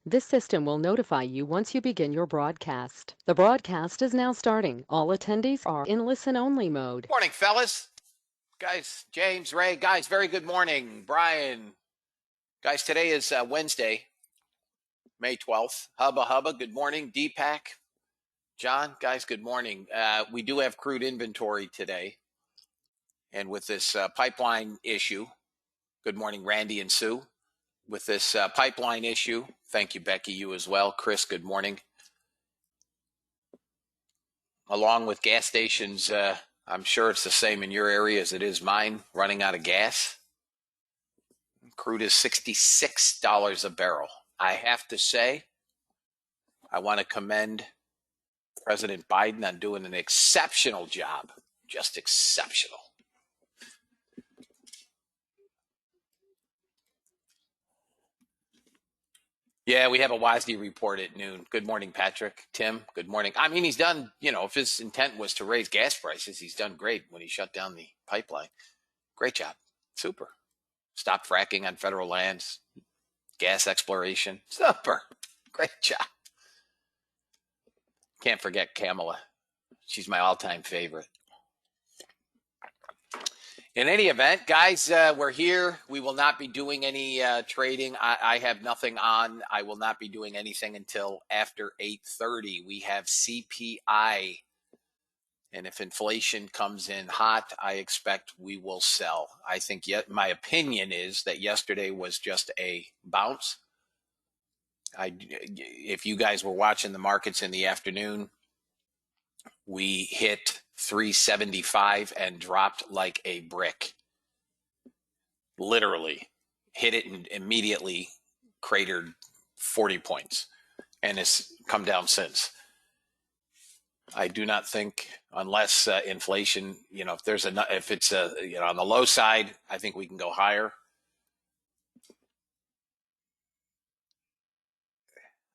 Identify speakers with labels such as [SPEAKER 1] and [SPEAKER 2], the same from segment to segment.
[SPEAKER 1] This system will notify you once you begin your broadcast. The broadcast is now starting. All attendees are in listen-only mode.
[SPEAKER 2] Morning, fellas. Guys, James, Ray, guys, very good morning. Brian, guys, today is Wednesday, May 12th. Hubba, good morning. Deepak, John, guys, good morning. We do have crude inventory today. And with this pipeline issue, good morning, Randy and Sue. With this pipeline issue, thank you, Becky, you as well. Chris, good morning. Along with gas stations, I'm sure it's the same in your area as it is mine, running out of gas. Crude is $66 a barrel. I have to say, I want to commend President Biden on doing an exceptional job, just exceptional. Yeah, we have a WASDE report at noon. Good morning, Patrick. Tim, good morning. I mean, he's done, if his intent was to raise gas prices, he's done great when he shut down the pipeline. Great job. Super. Stop fracking on federal lands, gas exploration. Super. Great job. Can't forget Kamala. She's my all-time favorite. In any event, guys, we're here. We will not be doing any trading. I have nothing on. I will not be doing anything until after 8:30. We have CPI. And if inflation comes in hot, I expect we will sell. I think my opinion is that yesterday was just a bounce. If you guys were watching the markets in the afternoon, we hit 375 and dropped like a brick. Literally hit it and immediately cratered 40 points and has come down since. I do not think, unless inflation, if it's on the low side, I think we can go higher.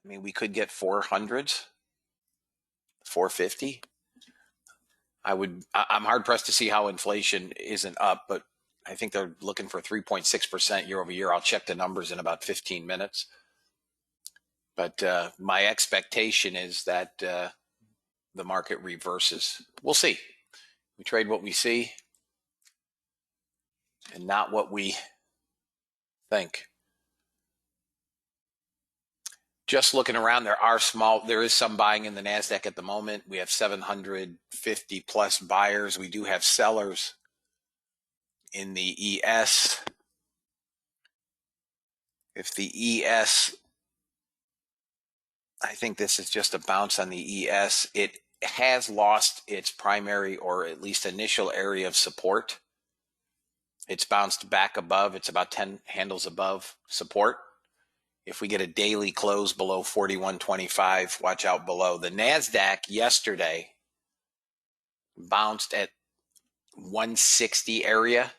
[SPEAKER 2] I mean, we could get 400s, 450. I'm hard pressed to see how inflation isn't up, but I think they're looking for 3.6% year over year. I'll check the numbers in about 15 minutes. But my expectation is that the market reverses. We'll see. We trade what we see and not what we think. Just looking around, there is some buying in the NASDAQ at the moment. We have 750 plus buyers. We do have sellers in the ES. If the ES, I think this is just a bounce on the ES. It has lost its primary or at least initial area of support. It's bounced back above. It's about 10 handles above support. If we get a daily close below 41.25, watch out below. The NASDAQ yesterday bounced at 160 area,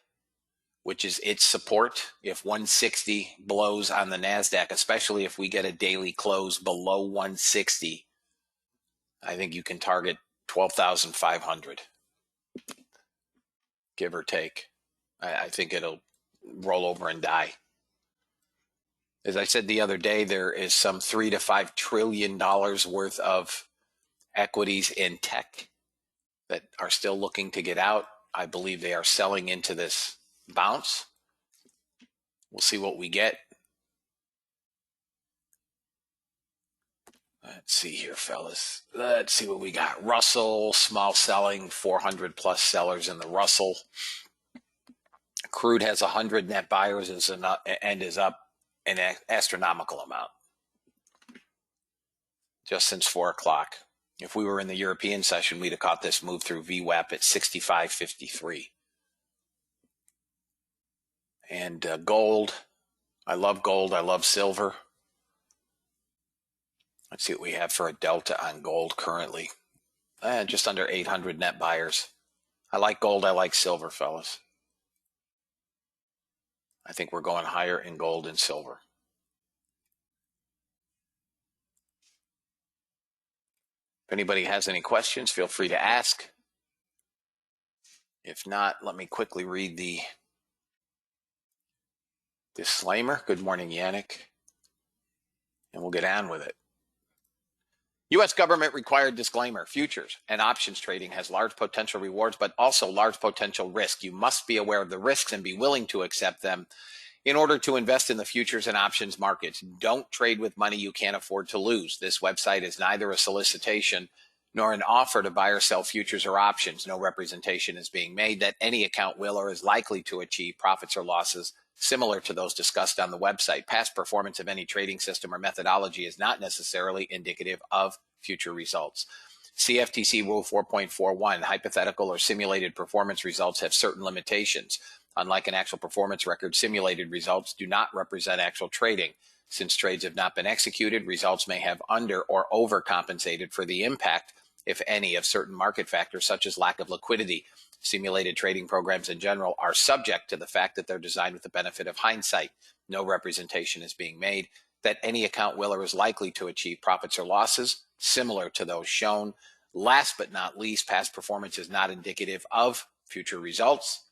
[SPEAKER 2] which is its support. If 160 blows on the NASDAQ, especially if we get a daily close below 160, I think you can target 12,500, give or take. I think it'll roll over and die. As I said the other day, there is some $3 to $5 trillion worth of equities in tech that are still looking to get out. I believe they are selling into this bounce. We'll see what we get. Let's see here, fellas. Let's see what we got. Russell, small selling, 400 plus sellers in the Russell. Crude has 100 net buyers and is up an astronomical amount just since 4 o'clock. If we were in the European session, we'd have caught this move through VWAP at 65.53. And gold, I love gold. I love silver. Let's see what we have for a delta on gold currently. Just under 800 net buyers. I like gold. I like silver, fellas. I think we're going higher in gold and silver. If anybody has any questions, feel free to ask. If not, let me quickly read the disclaimer. Good morning, Yannick. and we'll get on with it. U.S. government required disclaimer: futures and options trading has large potential rewards, but also large potential risk. You must be aware of the risks and be willing to accept them in order to invest in the futures and options markets. Don't trade with money you can't afford to lose. This website is neither a solicitation nor an offer to buy or sell futures or options. No representation is being made that any account will or is likely to achieve profits or losses similar to those discussed on the website. Past performance of any trading system or methodology is not necessarily indicative of future results. CFTC Rule 4.41, hypothetical or simulated performance results have certain limitations. Unlike an actual performance record, simulated results do not represent actual trading. Since trades have not been executed, results may have under or overcompensated for the impact, if any, of certain market factors such as lack of liquidity. Simulated trading programs in general are subject to the fact that they're designed with the benefit of hindsight. No representation is being made that any account will or is likely to achieve profits or losses similar to those shown. Last but not least, past performance is not indicative of future results.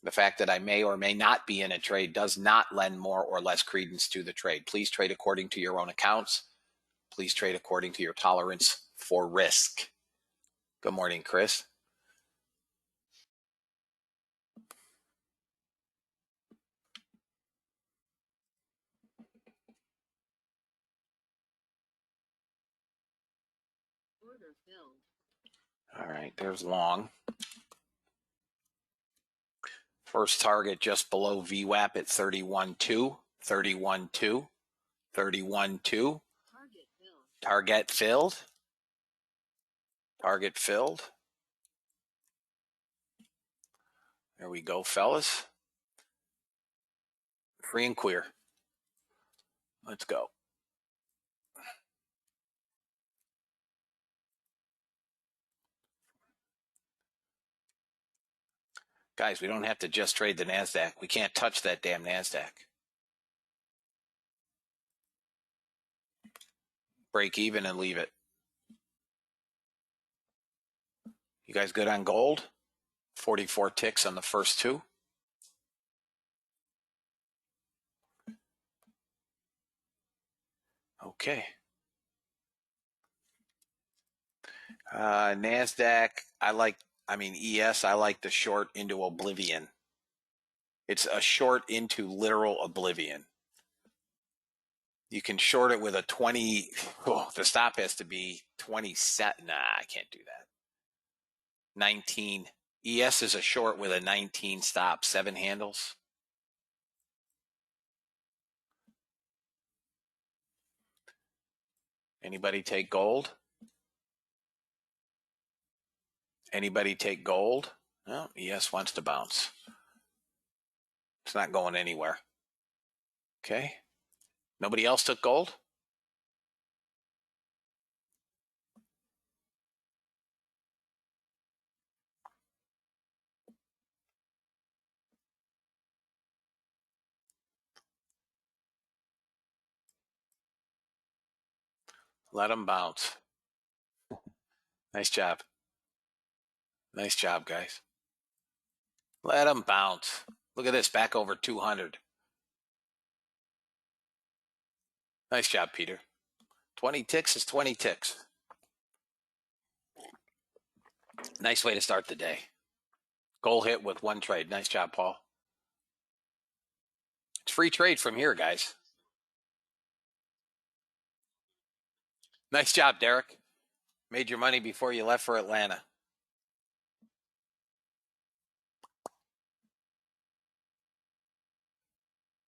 [SPEAKER 2] The fact that I may or may not be in a trade does not lend more or less credence to the trade. Please trade according to your own accounts. Please trade according to your tolerance for risk. Good morning, Chris. All right, there's long. First target just below VWAP at 31.2, 31.2, 31.2. Target filled. Target filled. There we go, fellas. Free and queer. Let's go. Guys, we don't have to just trade the NASDAQ. We can't touch that damn NASDAQ. Break even and leave it. You guys good on gold? 44 ticks on the first two. Okay. NASDAQ, ES, I like the short into oblivion. It's a short into literal oblivion. You can short it with a 20. Oh, the stop has to be 20 set. Nah, I can't do that. 19. ES is a short with a 19 stop, 7 handles. Anybody take gold? Anybody take gold? No, ES wants to bounce. It's not going anywhere. Okay. Nobody else took gold? Let them bounce. Nice job. Nice job, guys. Let them bounce. Look at this, back over 200. Nice job, Peter. 20 ticks is 20 ticks. Nice way to start the day. Goal hit with one trade. Nice job, Paul. It's free trade from here, guys. Nice job, Derek. Made your money before you left for Atlanta.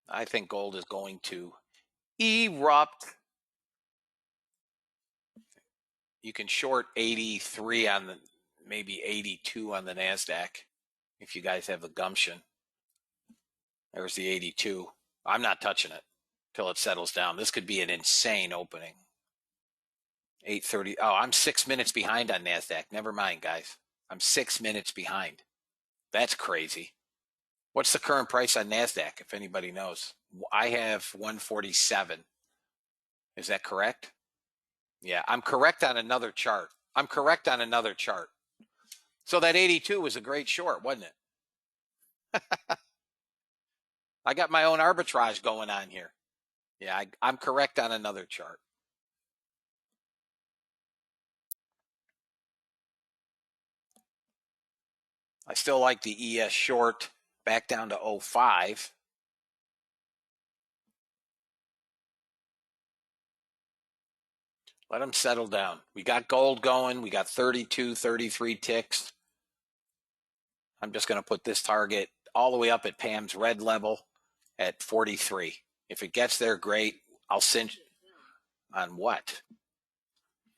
[SPEAKER 2] I think gold is going to erupt. You can short 83 on the, maybe 82 on the NASDAQ if you guys have the gumption. There's the 82. I'm not touching it till it settles down. This could be an insane opening. 8:30. Oh, I'm 6 minutes behind on NASDAQ. Never mind, guys. I'm 6 minutes behind. That's crazy. What's the current price on NASDAQ, if anybody knows? I have 147. Is that correct? Yeah, I'm correct on another chart. So that 82 was a great short, wasn't it? I got my own arbitrage going on here. Yeah, I'm correct on another chart. I still like the ES short back down to 05. Let them settle down. We got gold going. We got 32, 33 ticks. I'm just going to put this target all the way up at Pam's red level at 43. If it gets there, great. I'll cinch on what?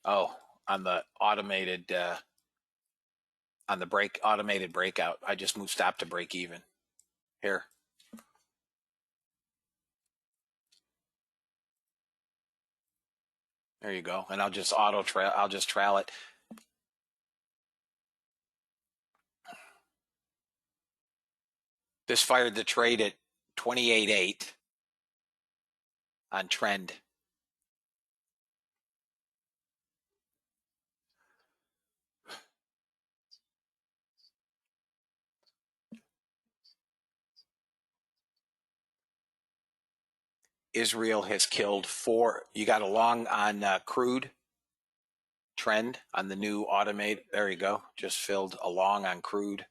[SPEAKER 2] Oh, on the automated on the automated breakout. I just moved stop to break even. Here. There you go. And I'll just I'll just trail it. This fired the trade at 28.8 on trend. Israel has killed 4. You got a long on crude trend on the new automate. There you go. Just filled a long on crude.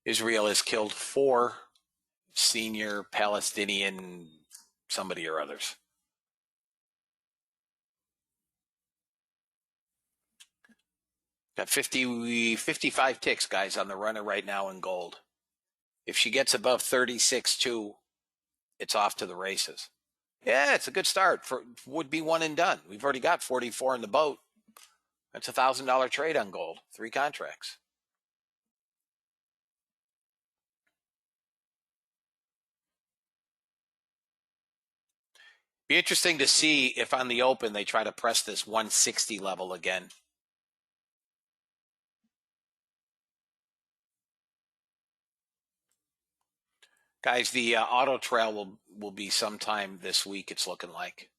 [SPEAKER 2] Israel has killed 4 senior Palestinian somebody or others. Got 55 ticks, guys, on the runner right now in gold. If she gets above 36.2, it's off to the races. Yeah, it's a good start. Would be one and done. We've already got 44 in the boat. That's $1,000 trade on gold. 3 contracts. Be interesting to see if on the open they try to press this 160 level again. Guys, the auto trail will be sometime this week, it's looking like.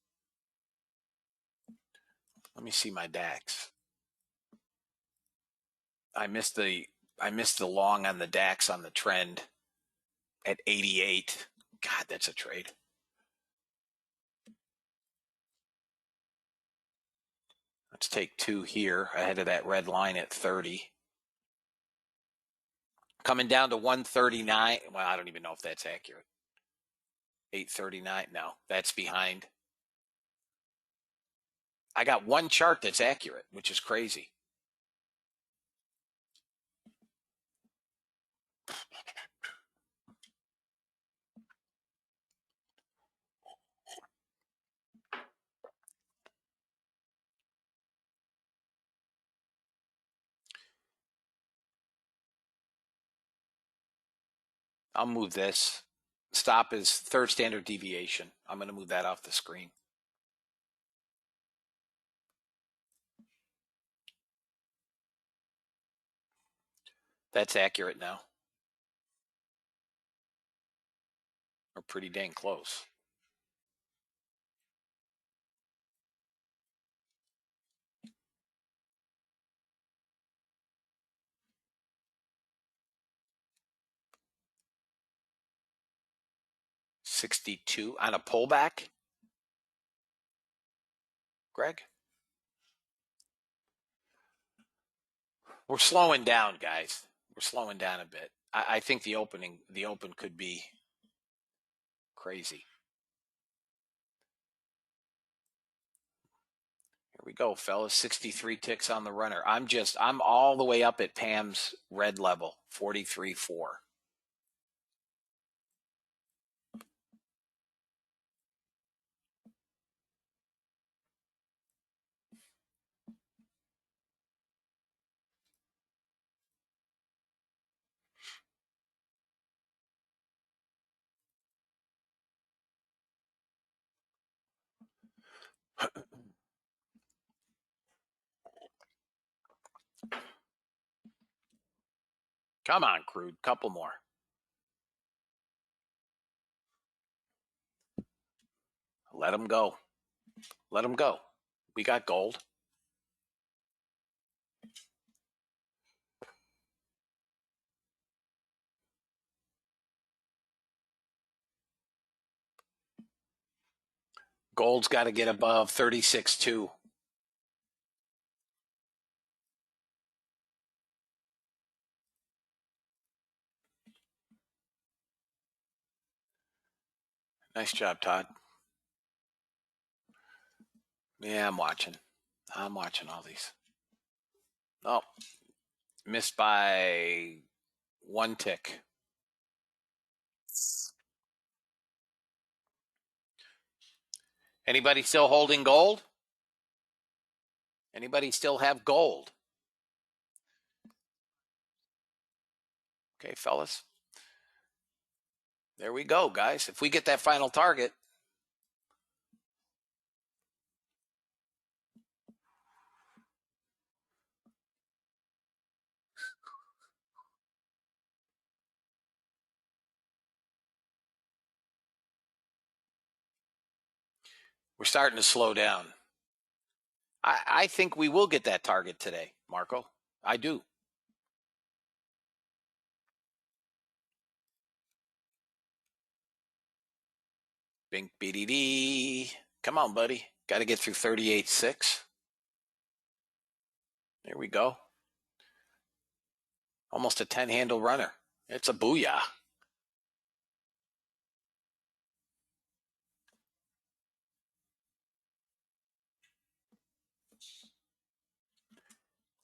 [SPEAKER 2] Let me see my DAX. I missed the long on the DAX on the trend at 88. God, that's a trade. Let's take 2 here ahead of that red line at 30. Coming down to 139. Well, I don't even know if that's accurate. 839. No, that's behind. I got one chart that's accurate, which is crazy. I'll move this. Stop is third standard deviation. I'm going to move that off the screen. That's accurate now. Or pretty dang close. $62 on a pullback. Greg? We're slowing down, guys. We're slowing down a bit. I think the open could be crazy. Here we go, fellas. 63 ticks on the runner. I'm all the way up at Pam's red level, 43.4. Come on, crude. Couple more. Let them go. Let them go. We got gold. Gold's got to get above 36.2. Nice job, Todd. Yeah, I'm watching. I'm watching all these. Oh, missed by 1 tick. Anybody still holding gold? Anybody still have gold? Okay, fellas. There we go, guys. If we get that final target. We're starting to slow down. I think we will get that target today, Marco. I do. Bink BDD. Come on, buddy. Got to get through 38.6. There we go. Almost a 10-handle runner. It's a booyah.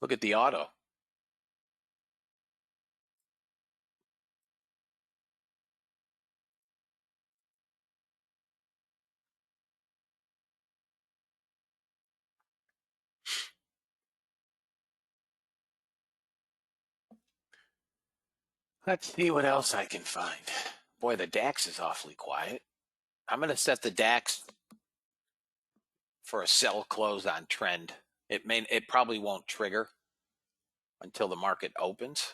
[SPEAKER 2] Look at the auto. Let's see what else I can find. Boy, the DAX is awfully quiet. I'm going to set the DAX for a sell close on trend. It probably won't trigger until the market opens.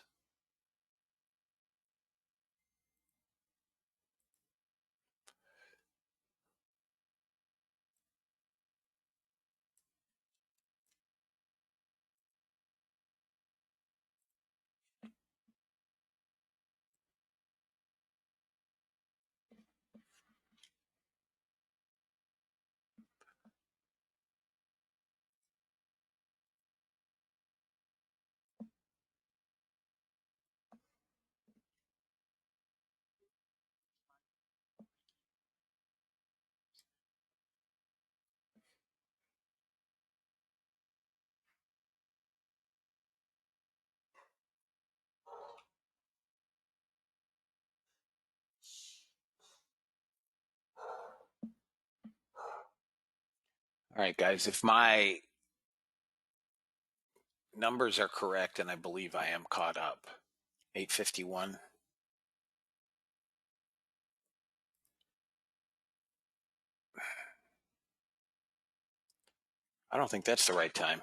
[SPEAKER 2] All right, guys, if my numbers are correct, and I believe I am caught up, 8:51. I don't think that's the right time.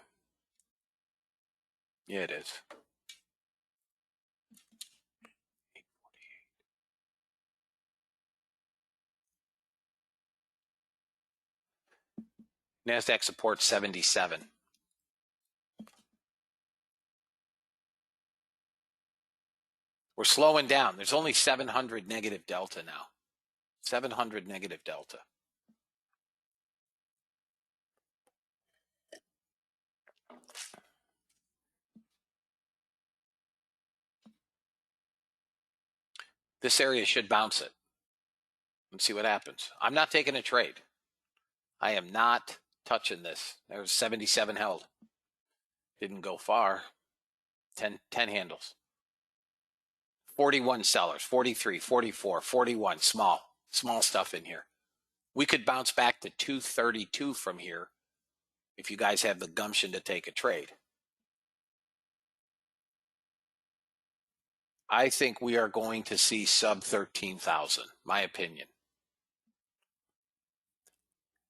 [SPEAKER 2] Yeah, it is. NASDAQ supports 77. We're slowing down. There's only 700 negative delta now. 700 negative delta. This area should bounce it. Let's see what happens. I'm not taking a trade. I am not touching this. There's 77 held. Didn't go far. 10 handles. 41 sellers, 43, 44, 41, small stuff in here. We could bounce back to 232 from here if you guys have the gumption to take a trade. I think we are going to see sub 13,000, my opinion.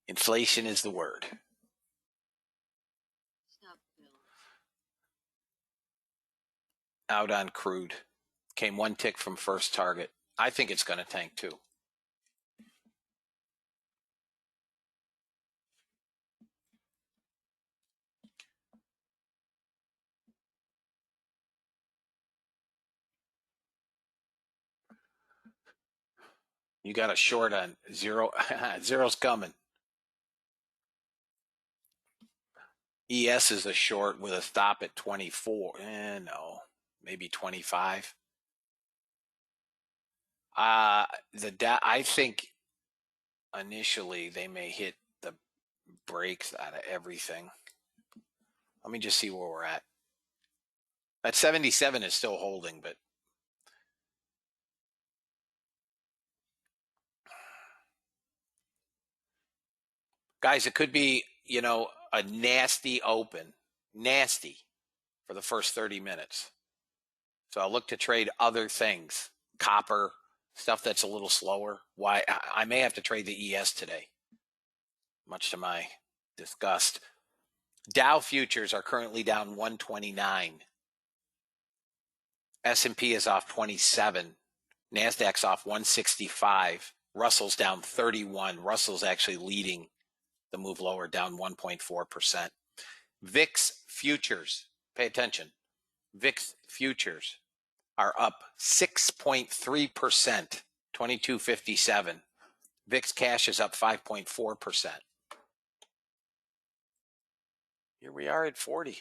[SPEAKER 2] Inflation is the word. Out on crude. Came 1 tick from first target. I think it's going to tank too. You got a short on zero. Zero's coming. ES is a short with a stop at 24. No, maybe 25. I think initially they may hit the brakes out of everything. Let me just see where we're at. That 77 is still holding, but guys, it could be, a nasty open, nasty for the first 30 minutes. So I'll look to trade other things, copper, stuff that's a little slower. Why I may have to trade the ES today, much to my disgust. Dow futures are currently down 129. S&P is off 27. NASDAQ's off 165. Russell's down 31. Russell's actually leading the move lower, down 1.4%. VIX futures, pay attention. VIX futures are up 6.3%, 2257. VIX cash is up 5.4%. Here we are at 40.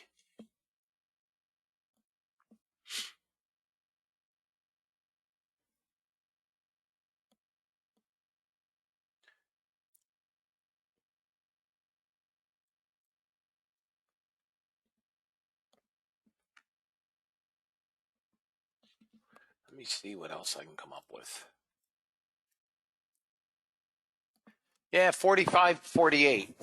[SPEAKER 2] Let me see what else I can come up with. Yeah, 45, 48.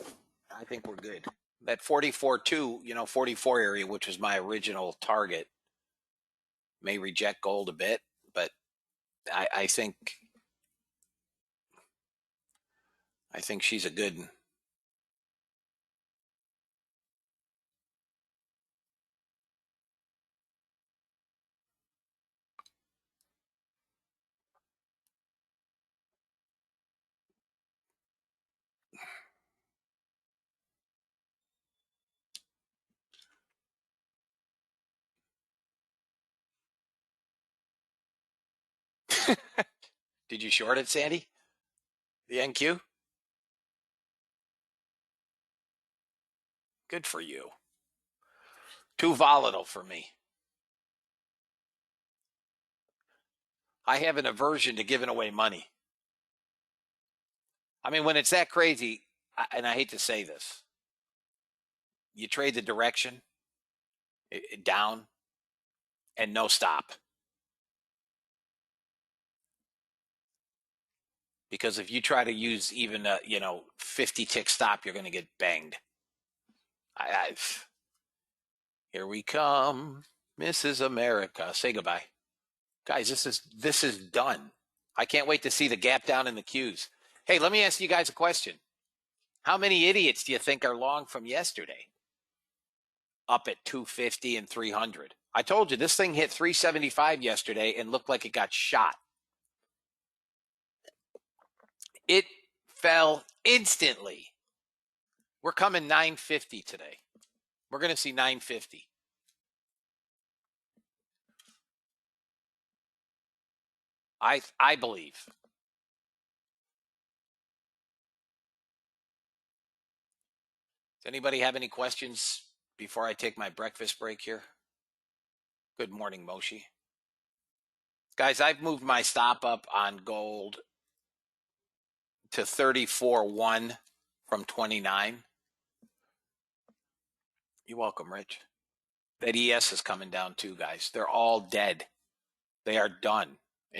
[SPEAKER 2] I think we're good. That 44.2, 44 area, which was my original target, may reject gold a bit, but I think she's a good one. Did you short it, Sandy? The NQ? Good for you. Too volatile for me. I have an aversion to giving away money. I mean, when it's that crazy, and I hate to say this, you trade the direction down and no stop. Because if you try to use even a 50 tick stop, you're going to get banged. Here we come, Mrs. America. Say goodbye, guys. This is done. I can't wait to see the gap down in the Qs. Hey, let me ask you guys a question. How many idiots do you think are long from yesterday? Up at 250 and 300. I told you this thing hit 375 yesterday and looked like it got shot. It fell instantly. We're coming 950 today. We're going to see 950. I believe. Does anybody have any questions before I take my breakfast break here? Good morning, Moshi. Guys, I've moved my stop up on gold to 34.1 from 29. You're welcome, Rich. That ES is coming down too, guys. They're all dead. They are done.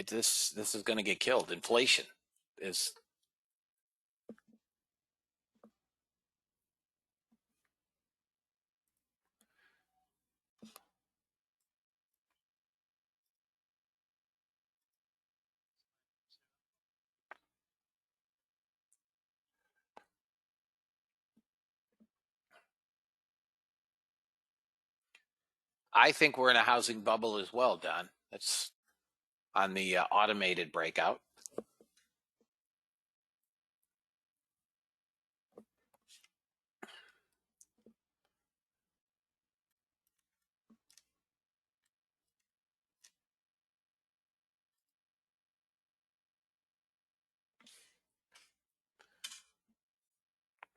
[SPEAKER 2] This is going to get killed. Inflation is. I think we're in a housing bubble as well, Don. That's on the automated breakout.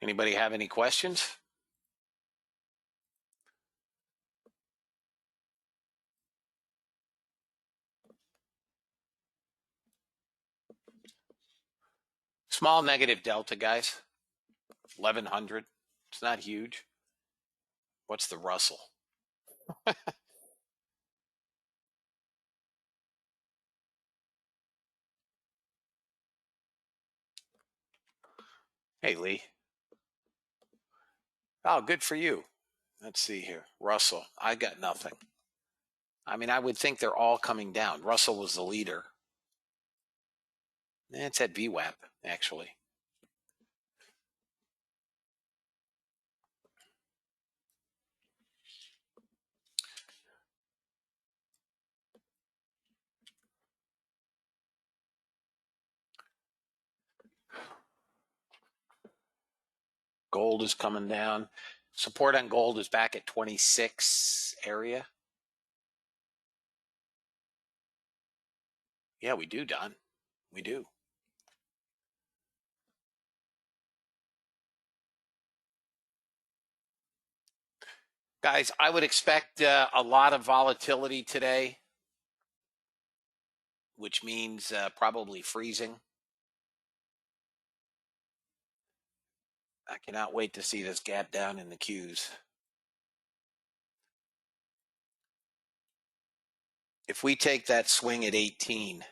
[SPEAKER 2] Anybody have any questions? Small negative delta, guys. 1100. It's not huge. What's the Russell? Hey, Lee. Oh, good for you. Let's see here. Russell, I got nothing. I mean, I would think they're all coming down. Russell was the leader. It's at VWAP, actually. Gold is coming down. Support on gold is back at 26 area. Yeah, we do, Don. We do. Guys, I would expect a lot of volatility today, which means probably freezing. I cannot wait to see this gap down in the Qs. If we take that swing at 18,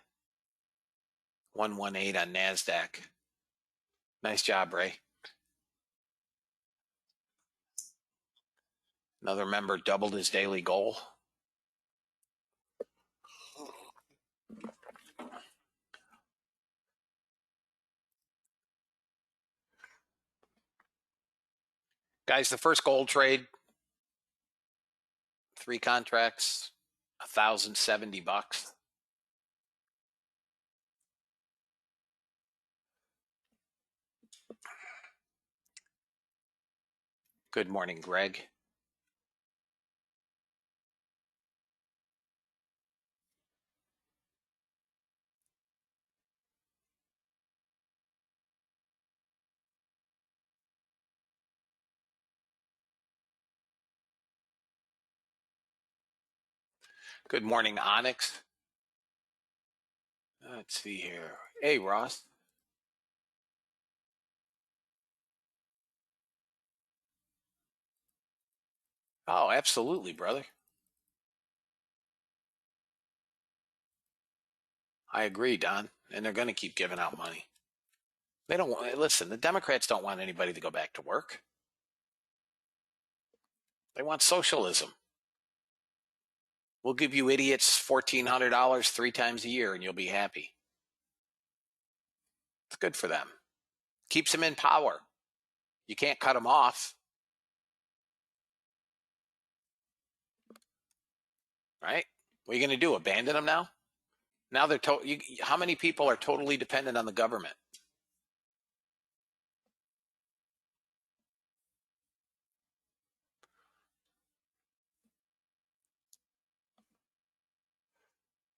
[SPEAKER 2] 118 on NASDAQ. Nice job, Ray. Another member doubled his daily goal. Guys, the first gold trade, 3 contracts, $1,070. Good morning, Greg. Good morning, Onyx. Let's see here. Hey, Ross. Oh, absolutely, brother. I agree, Don. And they're going to keep giving out money. They don't want, listen, the Democrats don't want anybody to go back to work. They want socialism. We'll give you idiots $1,400 3 times a year and you'll be happy. It's good for them. Keeps them in power. You can't cut them off. Right? What are you going to do? Abandon them now? Now they're how many people are totally dependent on the government?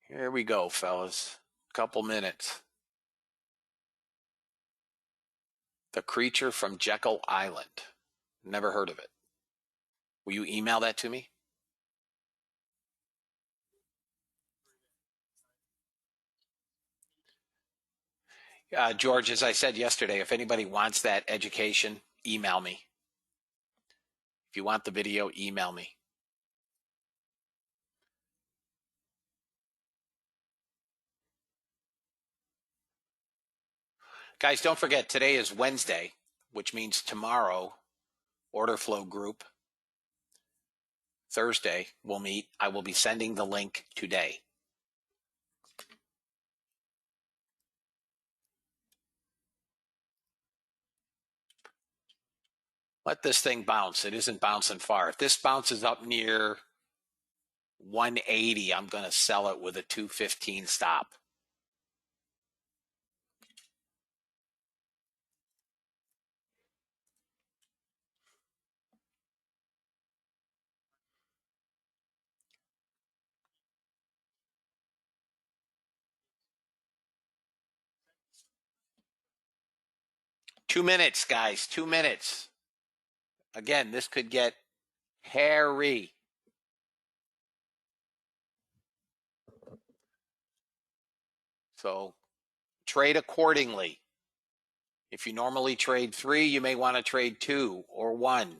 [SPEAKER 2] Here we go, fellas. Couple minutes. The Creature from Jekyll Island. Never heard of it. Will you email that to me? George, as I said yesterday, if anybody wants that education, email me. If you want the video, email me. Guys, don't forget, today is Wednesday, which means tomorrow, order flow group. Thursday, we'll meet. I will be sending the link today. Let this thing bounce. It isn't bouncing far. If this bounces up near 180, I'm going to sell it with a 215 stop. Two minutes, guys. 2 minutes. Again, this could get hairy. So trade accordingly. If you normally trade 3, you may want to trade 2 or 1.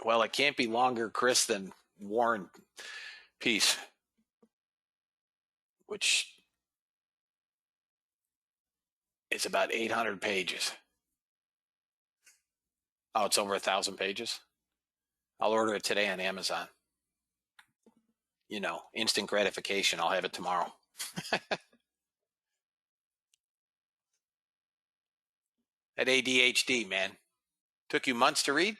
[SPEAKER 2] Well, it can't be longer, Chris, than War and Peace, which is about 800 pages. Oh, it's over 1,000 pages? I'll order it today on Amazon. You know, instant gratification. I'll have it tomorrow. That ADHD, man. Took you months to read?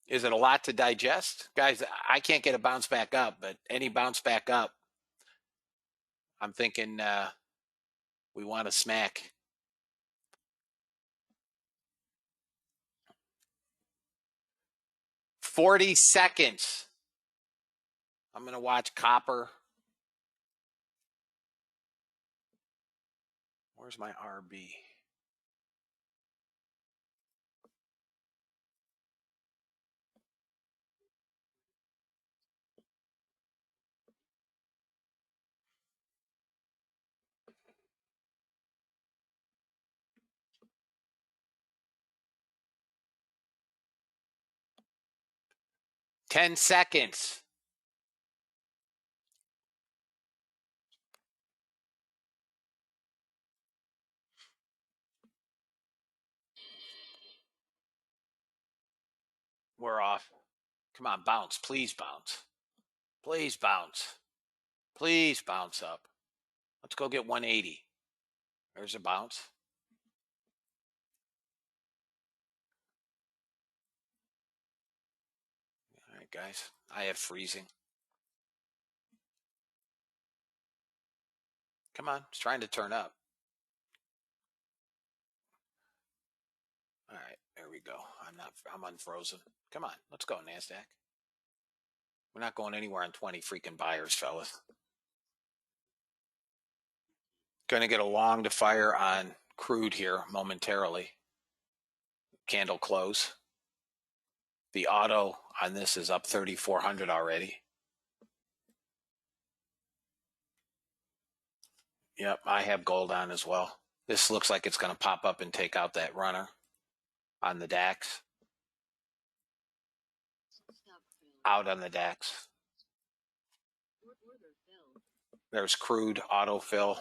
[SPEAKER 2] Is it a lot to digest? Guys, I can't get a bounce back up, but any bounce back up, I'm thinking we want to smack. "40 seconds. I'm going to watch copper. Where's my RB? "10 seconds. We're off. Come on, bounce. Please bounce. Please bounce. Please bounce up. Let's go get 180. There's a bounce. All right, guys. I have freezing. Come on. It's trying to turn up. All right. There we go. I'm unfrozen. Come on. Let's go, NASDAQ. We're not going anywhere on 20 freaking buyers, fellas. Going to get a long to fire on crude here momentarily. Candle close. The auto on this is up 3,400 already. Yep, I have gold on as well. This looks like it's going to pop up and take out that runner on the DAX. Out on the DAX. There's crude autofill.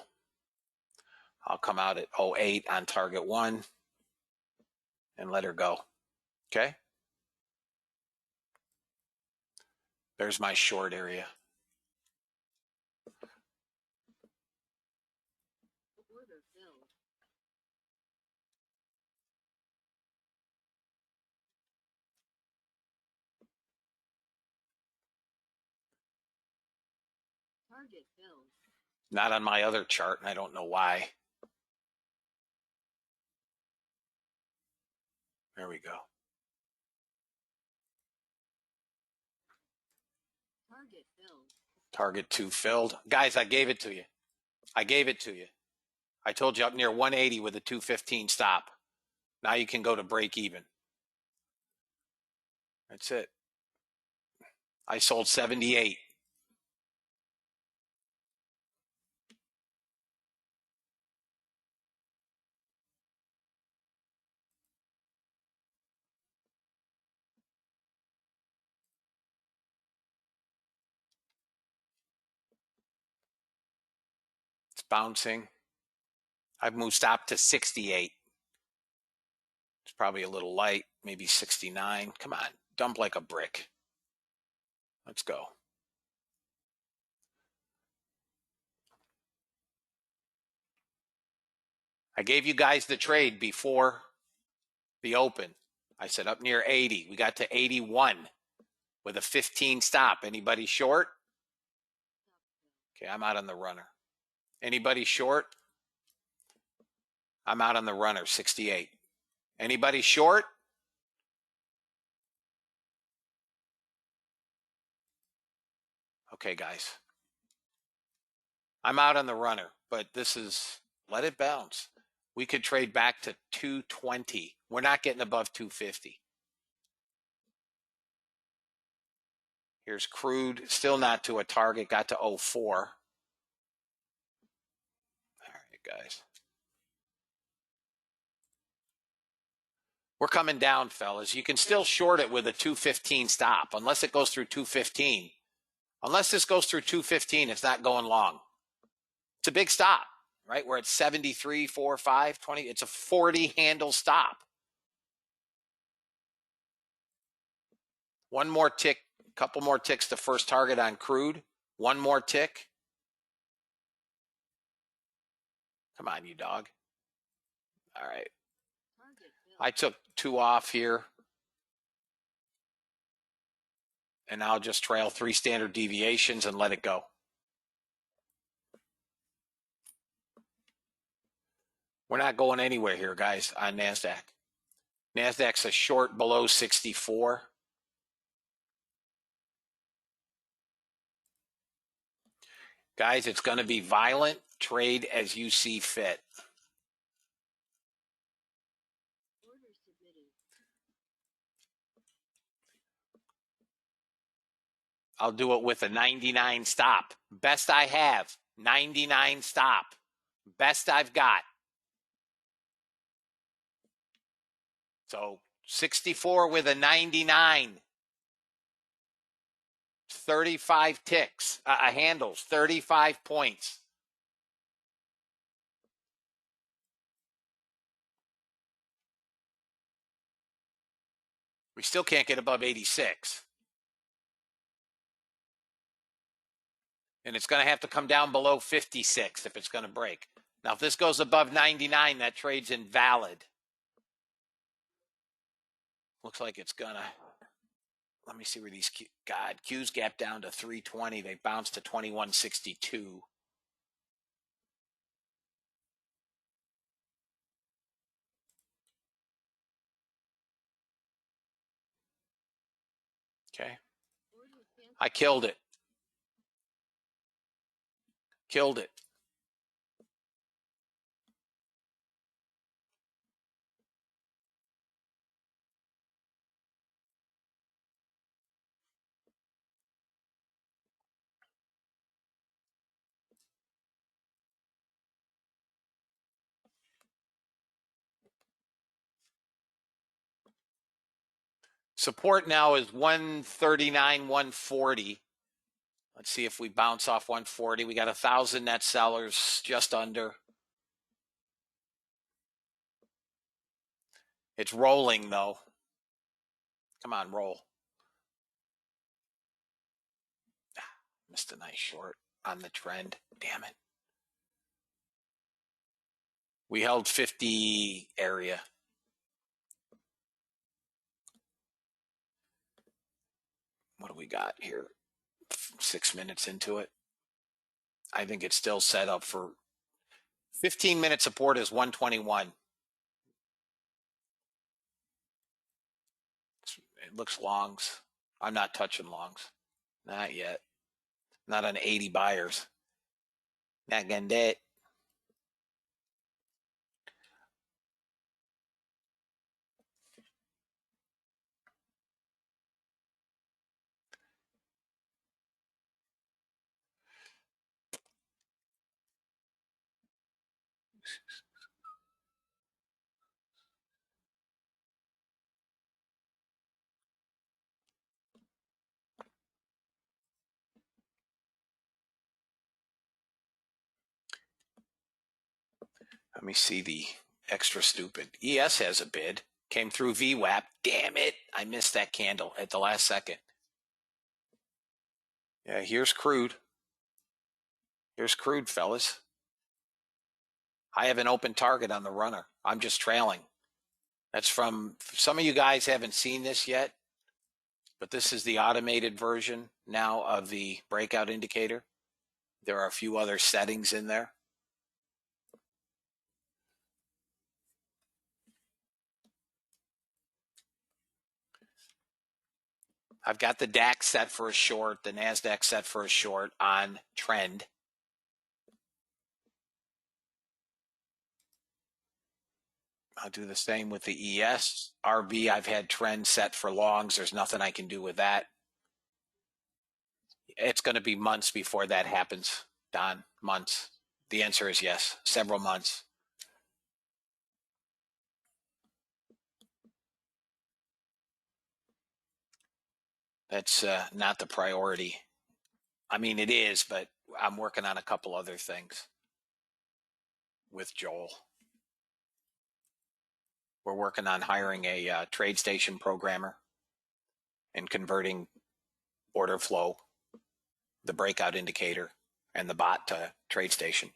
[SPEAKER 2] I'll come out at 08 on target 1 and let her go. Okay? There's my short area. Not on my other chart, and I don't know why. There we go. Target 2 filled. Guys, I gave it to you. I gave it to you. I told you up near 180 with a 215 stop. Now you can go to break even. That's it. I sold 78. It's bouncing. I've moved stop to 68. It's probably a little light, maybe 69. Come on, dump like a brick. Let's go. I gave you guys the trade before the open. I said up near 80. We got to 81 with a 15 stop. Anybody short? Okay, I'm out on the runner. Anybody short? I'm out on the runner, 68. Anybody short? Okay, guys. I'm out on the runner, but this is, let it bounce. We could trade back to 220. We're not getting above 250. Here's crude, still not to a target, got to 04. All right, guys. We're coming down, fellas. You can still short it with a 215 stop, unless it goes through 215. Unless this goes through 215, it's not going long. It's a big stop, right? We're at 73, 4, 5, 20. It's a 40 handle stop. One more tick, couple more ticks to first target on crude. One more tick. Come on, you dog. All right. I took 2 off here. And I'll just trail 3 standard deviations and let it go. We're not going anywhere here, guys, on NASDAQ. NASDAQ's a short below 64. Guys, it's going to be violent. Trade as you see fit. I'll do it with a 99 stop. Best I have. 99 stop. Best I've got. So 64 with a 99. 35 ticks, handles, 35 points. We still can't get above 86. And it's going to have to come down below 56 if it's going to break. Now, if this goes above 99, that trade's invalid. Looks like it's going to. Let me see where these Q's gap down to 320. They bounced to 2162. Okay. I killed it. Killed it. Support now is 139, 140. Let's see if we bounce off 140. We got 1,000 net sellers, just under. It's rolling, though. Come on, roll. Missed a nice short on the trend. Damn it. We held 50 area. What do we got here? 6 minutes into it. I think it's still set up for 15-minute support is 121. It looks longs. I'm not touching longs. Not yet. Not on 80 buyers. Not gonna do it. Let me see the extra stupid. ES has a bid. Came through VWAP. Damn it. I missed that candle at the last second. Yeah, here's crude. Here's crude, fellas. I have an open target on the runner. I'm just trailing. That's from, some of you guys haven't seen this yet, but this is the automated version now of the breakout indicator. There are a few other settings in there. I've got the DAX set for a short, the NASDAQ set for a short on trend. I'll do the same with the ES. RB, I've had trend set for longs. There's nothing I can do with that. It's going to be months before that happens, Don. Months. The answer is yes, several months. That's not the priority. I mean, it is, but I'm working on a couple other things with Joel. We're working on hiring a trade station programmer and converting order flow, the breakout indicator, and the bot to trade station.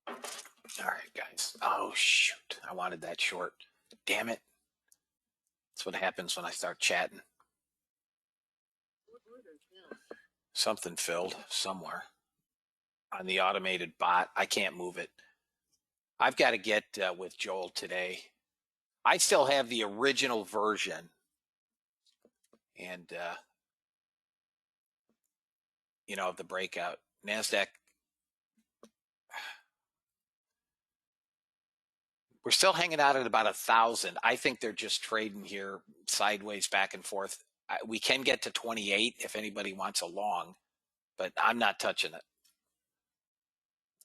[SPEAKER 2] All right, guys. Oh, shoot. I wanted that short. Damn it. That's what happens when I start chatting. Something filled somewhere on the automated bot. I can't move it. I've got to get with Joel today. I still have the original version. And, of the breakout. NASDAQ. We're still hanging out at about 1,000. I think they're just trading here sideways back and forth. We can get to 28 if anybody wants a long, but I'm not touching it.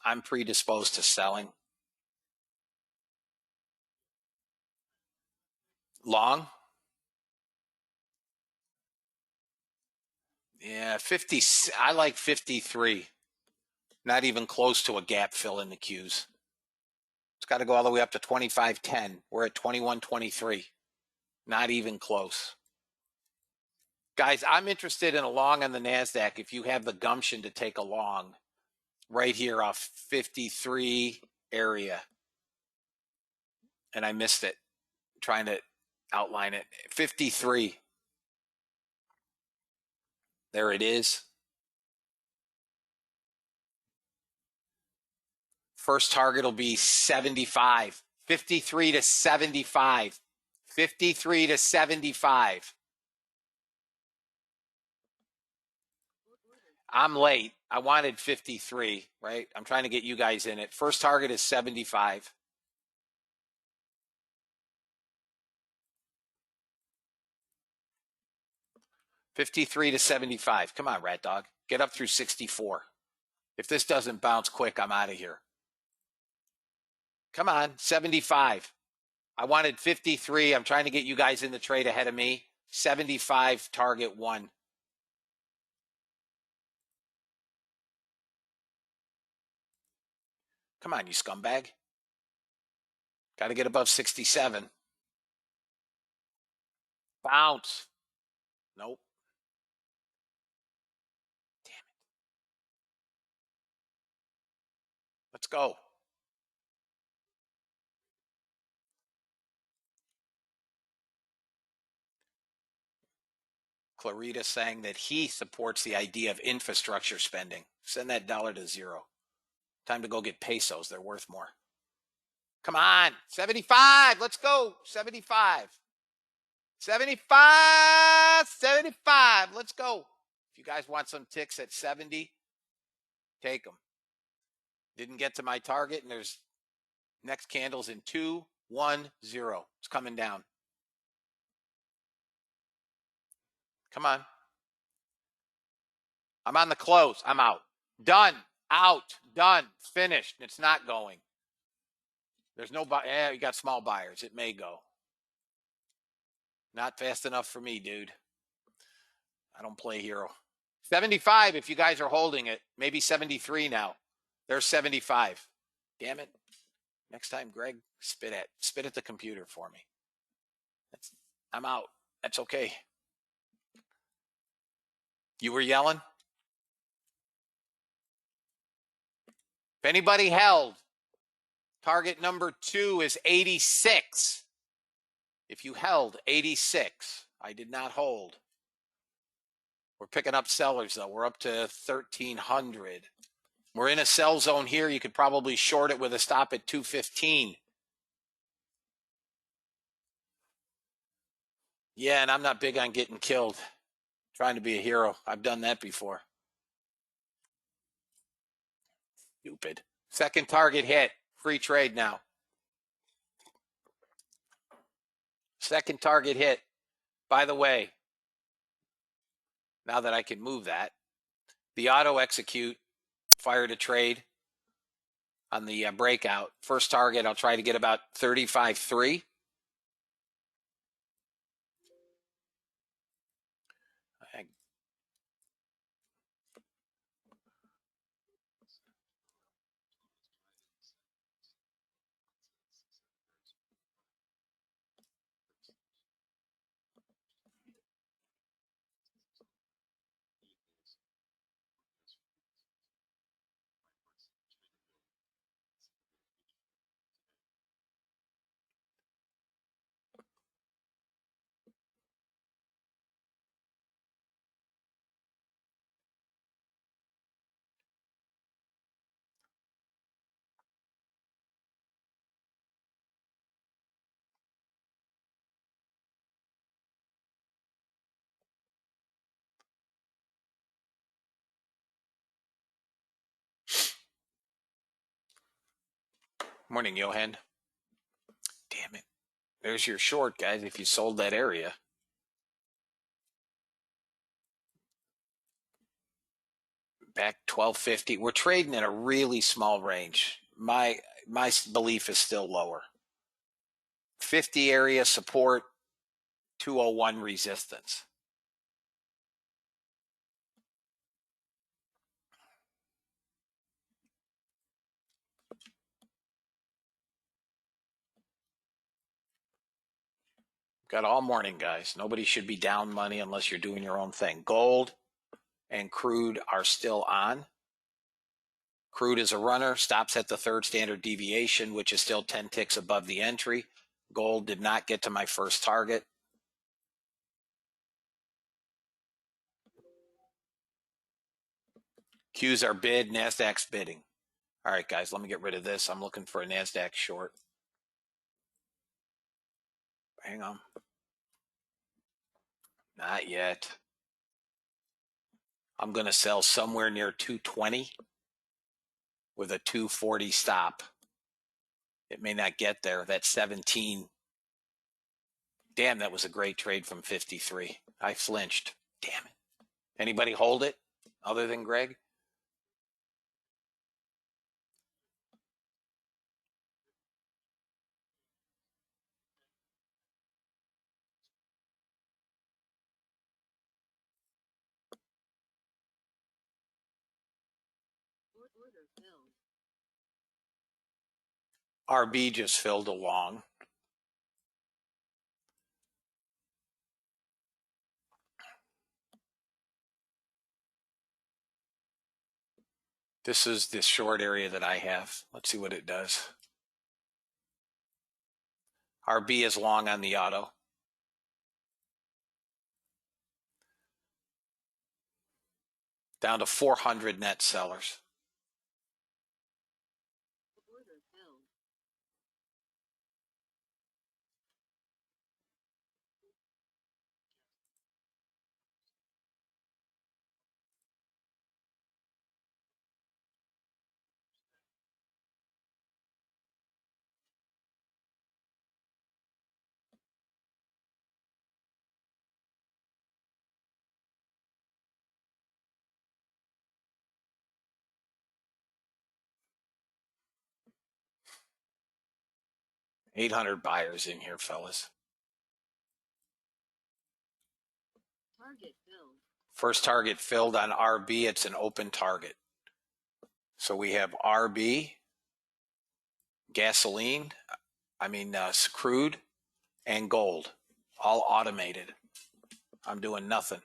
[SPEAKER 2] I'm predisposed to selling. Long? Yeah, 50. I like 53. Not even close to a gap fill in the Qs. It's got to go all the way up to 25.10. We're at 21.23. Not even close. Guys, I'm interested in a long on the NASDAQ if you have the gumption to take a long right here off 53 area. And I missed it, trying to outline it. 53. There it is. First target will be 75. 53 to 75. 53 to 75. I'm late. I wanted 53, right? I'm trying to get you guys in it. First target is 75. $53 to 75. Come on, Rat Dog. Get up through 64. If this doesn't bounce quick, I'm out of here. Come on, 75. I wanted 53. I'm trying to get you guys in the trade ahead of me. 75, target 1. Come on, you scumbag. Got to get above 67. Bounce. Nope. Damn it. Let's go. Clarita saying that he supports the idea of infrastructure spending. Send that dollar to zero. Time to go get pesos. They're worth more. Come on. 75. Let's go. 75. 75. 75. Let's go. If you guys want some ticks at 70, take them. Didn't get to my target, and there's next candles in 2, 1, 0. It's coming down. Come on. I'm on the close. I'm out. Done. Out. Done. Finished. It's not going. There's no buy. Yeah, you got small buyers. It may go. Not fast enough for me, dude. I don't play hero. 75 if you guys are holding it. Maybe 73 now. There's 75. Damn it. Next time, Greg, spit at the computer for me. I'm out. That's okay. You were yelling? If anybody held, target number 2 is 86. If you held 86, I did not hold. We're picking up sellers, though. We're up to 1,300. We're in a sell zone here. You could probably short it with a stop at 215. Yeah, and I'm not big on getting killed. Trying to be a hero. I've done that before. Stupid. Second target hit. Free trade now. Second target hit. By the way, now that I can move that, the auto execute fired a trade on the breakout. First target, I'll try to get about 35.3. Morning, Johan. Damn it. There's your short, guys, if you sold that area. Back 1250. We're trading in a really small range. My belief is still lower. 50 area support, 201 resistance. Got all morning, guys. Nobody should be down money unless you're doing your own thing. Gold and crude are still on. Crude is a runner, stops at the third standard deviation, which is still 10 ticks above the entry. Gold did not get to my first target. Qs are bid, NASDAQ's bidding. All right, guys, let me get rid of this. I'm looking for a NASDAQ short. Hang on. Not yet. I'm going to sell somewhere near 220 with a 240 stop. It may not get there. That's 17. Damn, that was a great trade from 53. I flinched. Damn it. Anybody hold it other than Greg? RB just filled along. This is the short area that I have. Let's see what it does. RB is long on the auto. Down to 400 net sellers. $800 buyers in here, fellas. First target filled on RB. It's an open target. So we have RB, gasoline, crude, and gold, all automated. I'm doing nothing.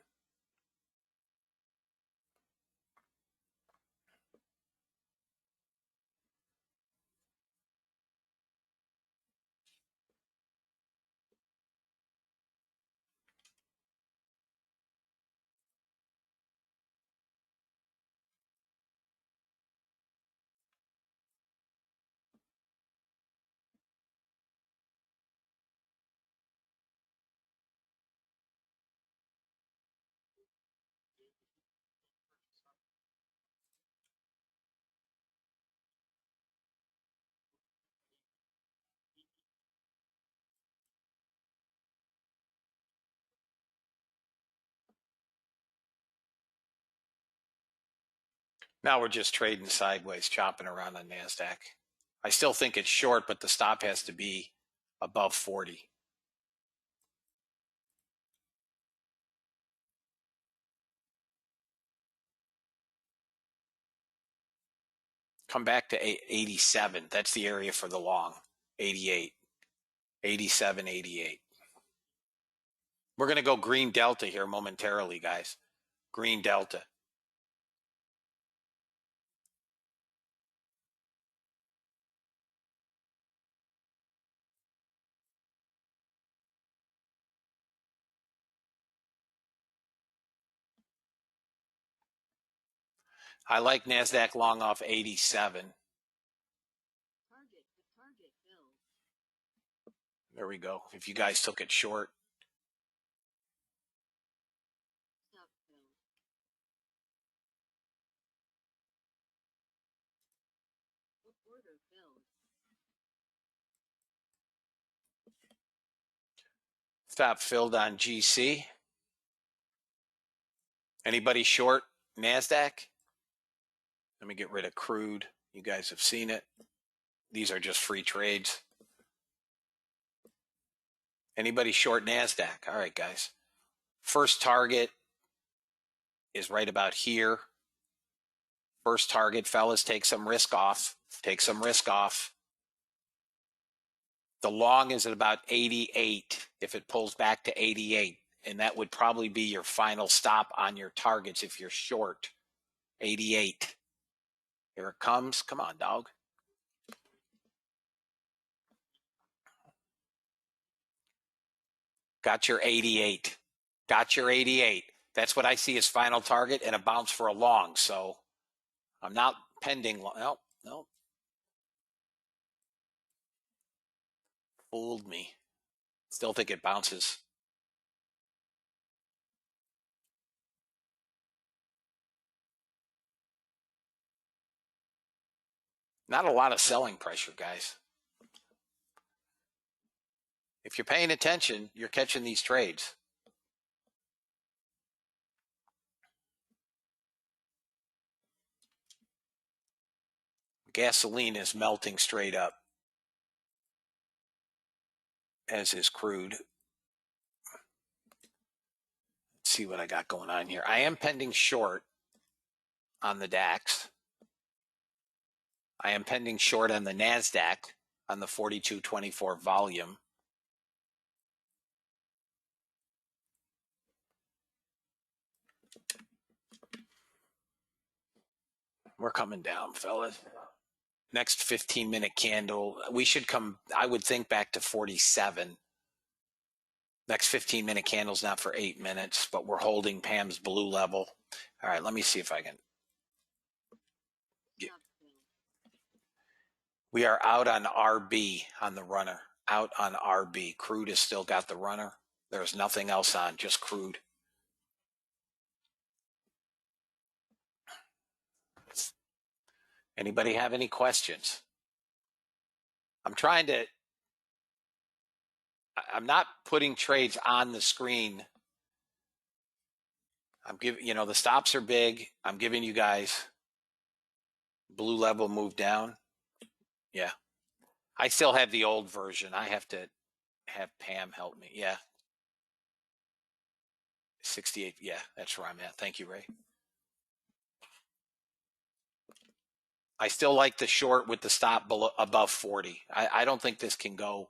[SPEAKER 2] Now we're just trading sideways, chopping around on NASDAQ. I still think it's short, but the stop has to be above 40. Come back to 87. That's the area for the long. 88, 87, 88. We're going to go green delta here momentarily, guys. Green delta. I like NASDAQ long off 87. There we go. If you guys took it short. Stop filled on GC. Anybody short NASDAQ? Let me get rid of crude. You guys have seen it. These are just free trades. Anybody short NASDAQ? All right, guys. First target is right about here. First target, fellas, take some risk off. Take some risk off. The long is at about 88 if it pulls back to 88. And that would probably be your final stop on your targets if you're short. 88. Here it comes. Come on, dog. Got your 88. Got your 88. That's what I see as final target and a bounce for a long. So I'm not pending. No. Fooled me. Still think it bounces. Not a lot of selling pressure, guys. If you're paying attention, you're catching these trades. Gasoline is melting straight up, as is crude. Let's see what I got going on here. I am pending short on the DAX. I am pending short on the NASDAQ on the 4224 volume. We're coming down, fellas. Next 15-minute candle. We should come, I would think, back to 47. Next 15-minute candle's not for 8 minutes, but we're holding Pam's blue level. All right, let me see if I can. We are out on RB on the runner. Out on RB. Crude has still got the runner. There's nothing else on, just crude. Anybody have any questions? I'm not putting trades on the screen. I'm giving, the stops are big. I'm giving you guys blue level move down. Yeah. I still have the old version. I have to have Pam help me. Yeah. 68. Yeah, that's where I'm at. Thank you, Ray. I still like the short with the stop above 40. I don't think this can go.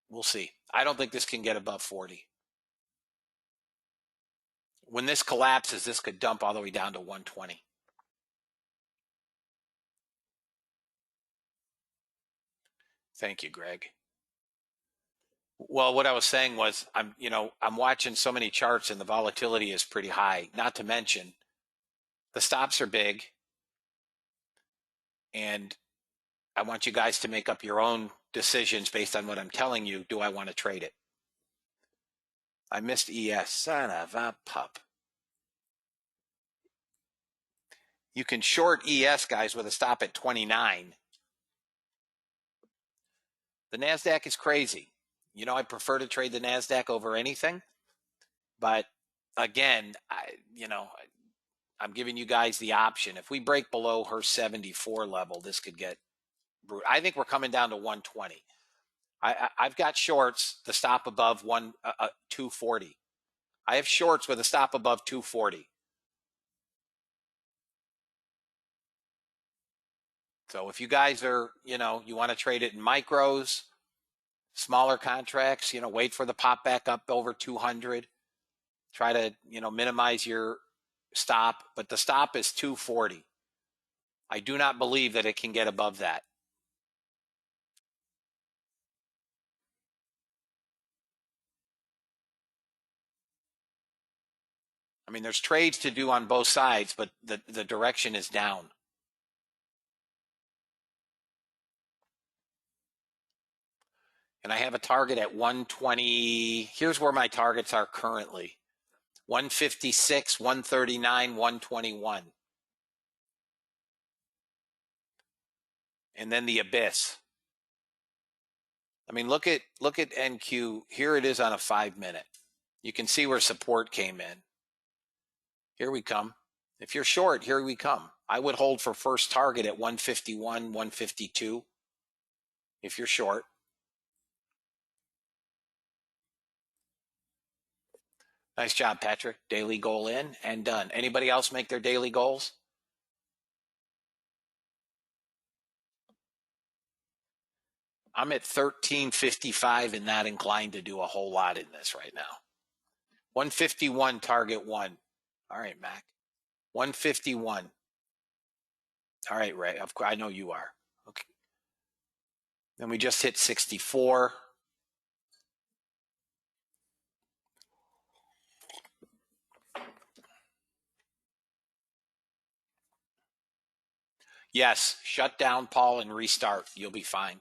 [SPEAKER 2] We'll see. I don't think this can get above 40. When this collapses, this could dump all the way down to 120. Thank you, Greg. Well, what I was saying was I'm watching so many charts and the volatility is pretty high, not to mention the stops are big. And I want you guys to make up your own decisions based on what I'm telling you. Do I want to trade it? I missed ES. Son of a pup. You can short ES, guys, with a stop at 29. The NASDAQ is crazy. I prefer to trade the NASDAQ over anything. But again, I'm giving you guys the option. If we break below her 74 level, this could get brutal. I think we're coming down to 120. I've got shorts, the stop above 240. I have shorts with a stop above 240. So if you guys are, you want to trade it in micros, smaller contracts, wait for the pop back up over 200. Try to, minimize your stop, but the stop is 240. I do not believe that it can get above that. I mean, there's trades to do on both sides, but the direction is down. And I have a target at 120. Here's where my targets are currently. 156, 139, 121. And then the abyss. I mean, look at NQ. Here it is on a 5-minute. You can see where support came in. Here we come. If you're short, here we come. I would hold for first target at 151, 152 if you're short. Nice job, Patrick. Daily goal in and done. Anybody else make their daily goals? I'm at 1355 and not inclined to do a whole lot in this right now. 151, target 1. All right, Mac. 151. All right, Ray. Of course, I know you are. Okay. Then we just hit 64. Yes, shut down, Paul, and restart. You'll be fine.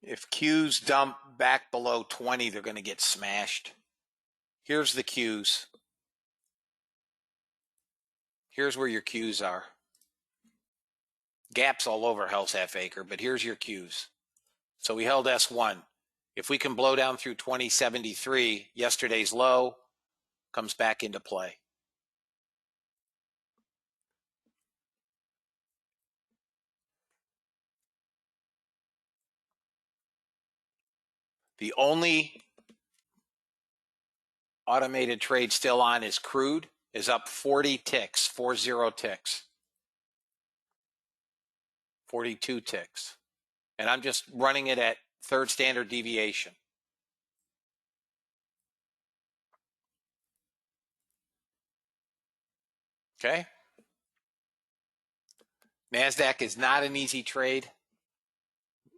[SPEAKER 2] If Qs dump back below 20, they're going to get smashed. Here's the Qs. Here's where your Qs are. Gaps all over Hell's Half Acre, but here's your Qs. So we held S1. If we can blow down through 2073, yesterday's low comes back into play. The only automated trade still on is crude, is up 40 ticks, 40 ticks. 42 ticks. And I'm just running it at third standard deviation. Okay. NASDAQ is not an easy trade.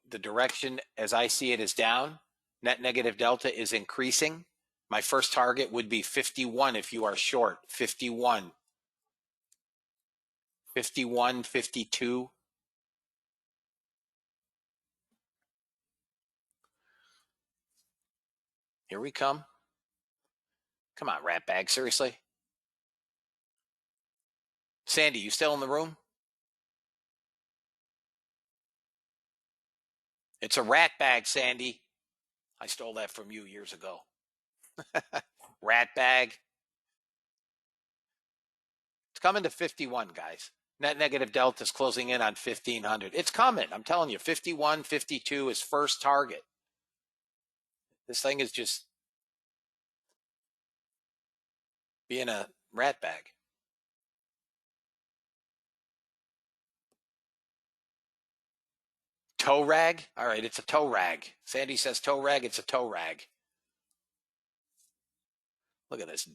[SPEAKER 2] The direction, as I see it, is down. Net negative delta is increasing. My first target would be 51 if you are short. 51. 51, 52. Here we come. Come on, rat bag. Seriously? Sandy, you still in the room? It's a rat bag, Sandy. I stole that from you years ago. Rat bag. It's coming to 51, guys. Net negative delta is closing in on 1,500. It's coming. I'm telling you, 51, 52 is first target. This thing is just being a rat bag. Toe rag? All right, it's a toe rag. Sandy says toe rag, it's a toe rag. Look at this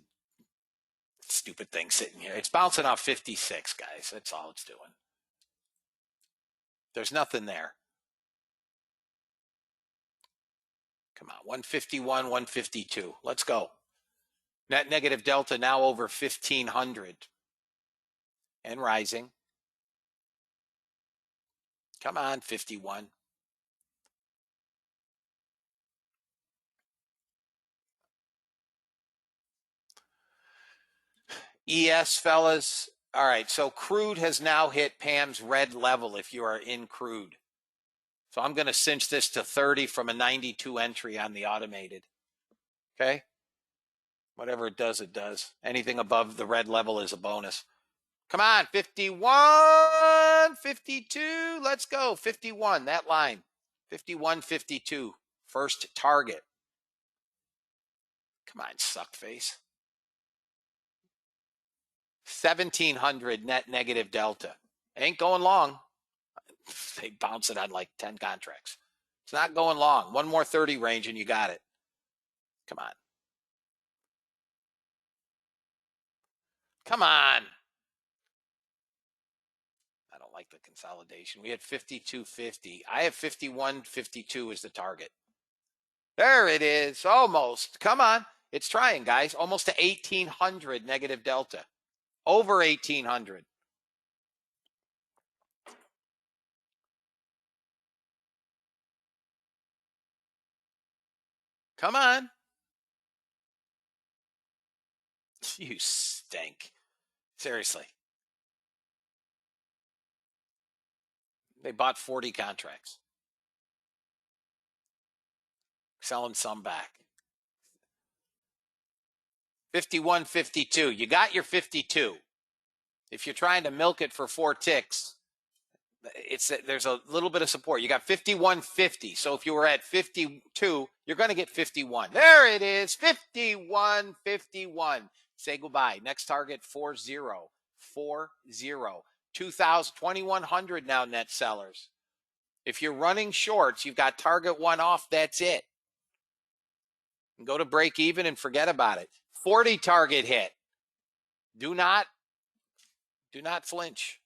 [SPEAKER 2] stupid thing sitting here. It's bouncing off 56, guys. That's all it's doing. There's nothing there. Come on, 151, 152. Let's go. Net negative delta now over 1,500 and rising. Come on, 51. ES, fellas. All right, so crude has now hit Pam's red level if you are in crude. So I'm going to cinch this to 30 from a 92 entry on the automated. Okay? Whatever it does, it does. Anything above the red level is a bonus. Come on, 51, 52. Let's go. 51, that line. 51, 52. First target. Come on, suck face. 1,700 net negative delta. Ain't going long. They bounce it on like 10 contracts. It's not going long. One more 30 range and you got it. Come on. Come on. I don't like the consolidation. We had 52.50. I have 51.52 as the target. There it is. Almost. Come on. It's trying, guys. Almost to 1,800 negative delta. Over 1,800. Come on. You stink. Seriously. They bought 40 contracts. Selling some back. 51.52. You got your 52. If you're trying to milk it for 4 ticks, there's a little bit of support. You got 51.50. So if you were at 52, you're going to get 51. There it is. 51.51. Say goodbye. Next target 40. 40. 2,000, 2,100 now net sellers. If you're running shorts, you've got target 1 off. That's it. And go to break even and forget about it. 40 target hit. Do not flinch.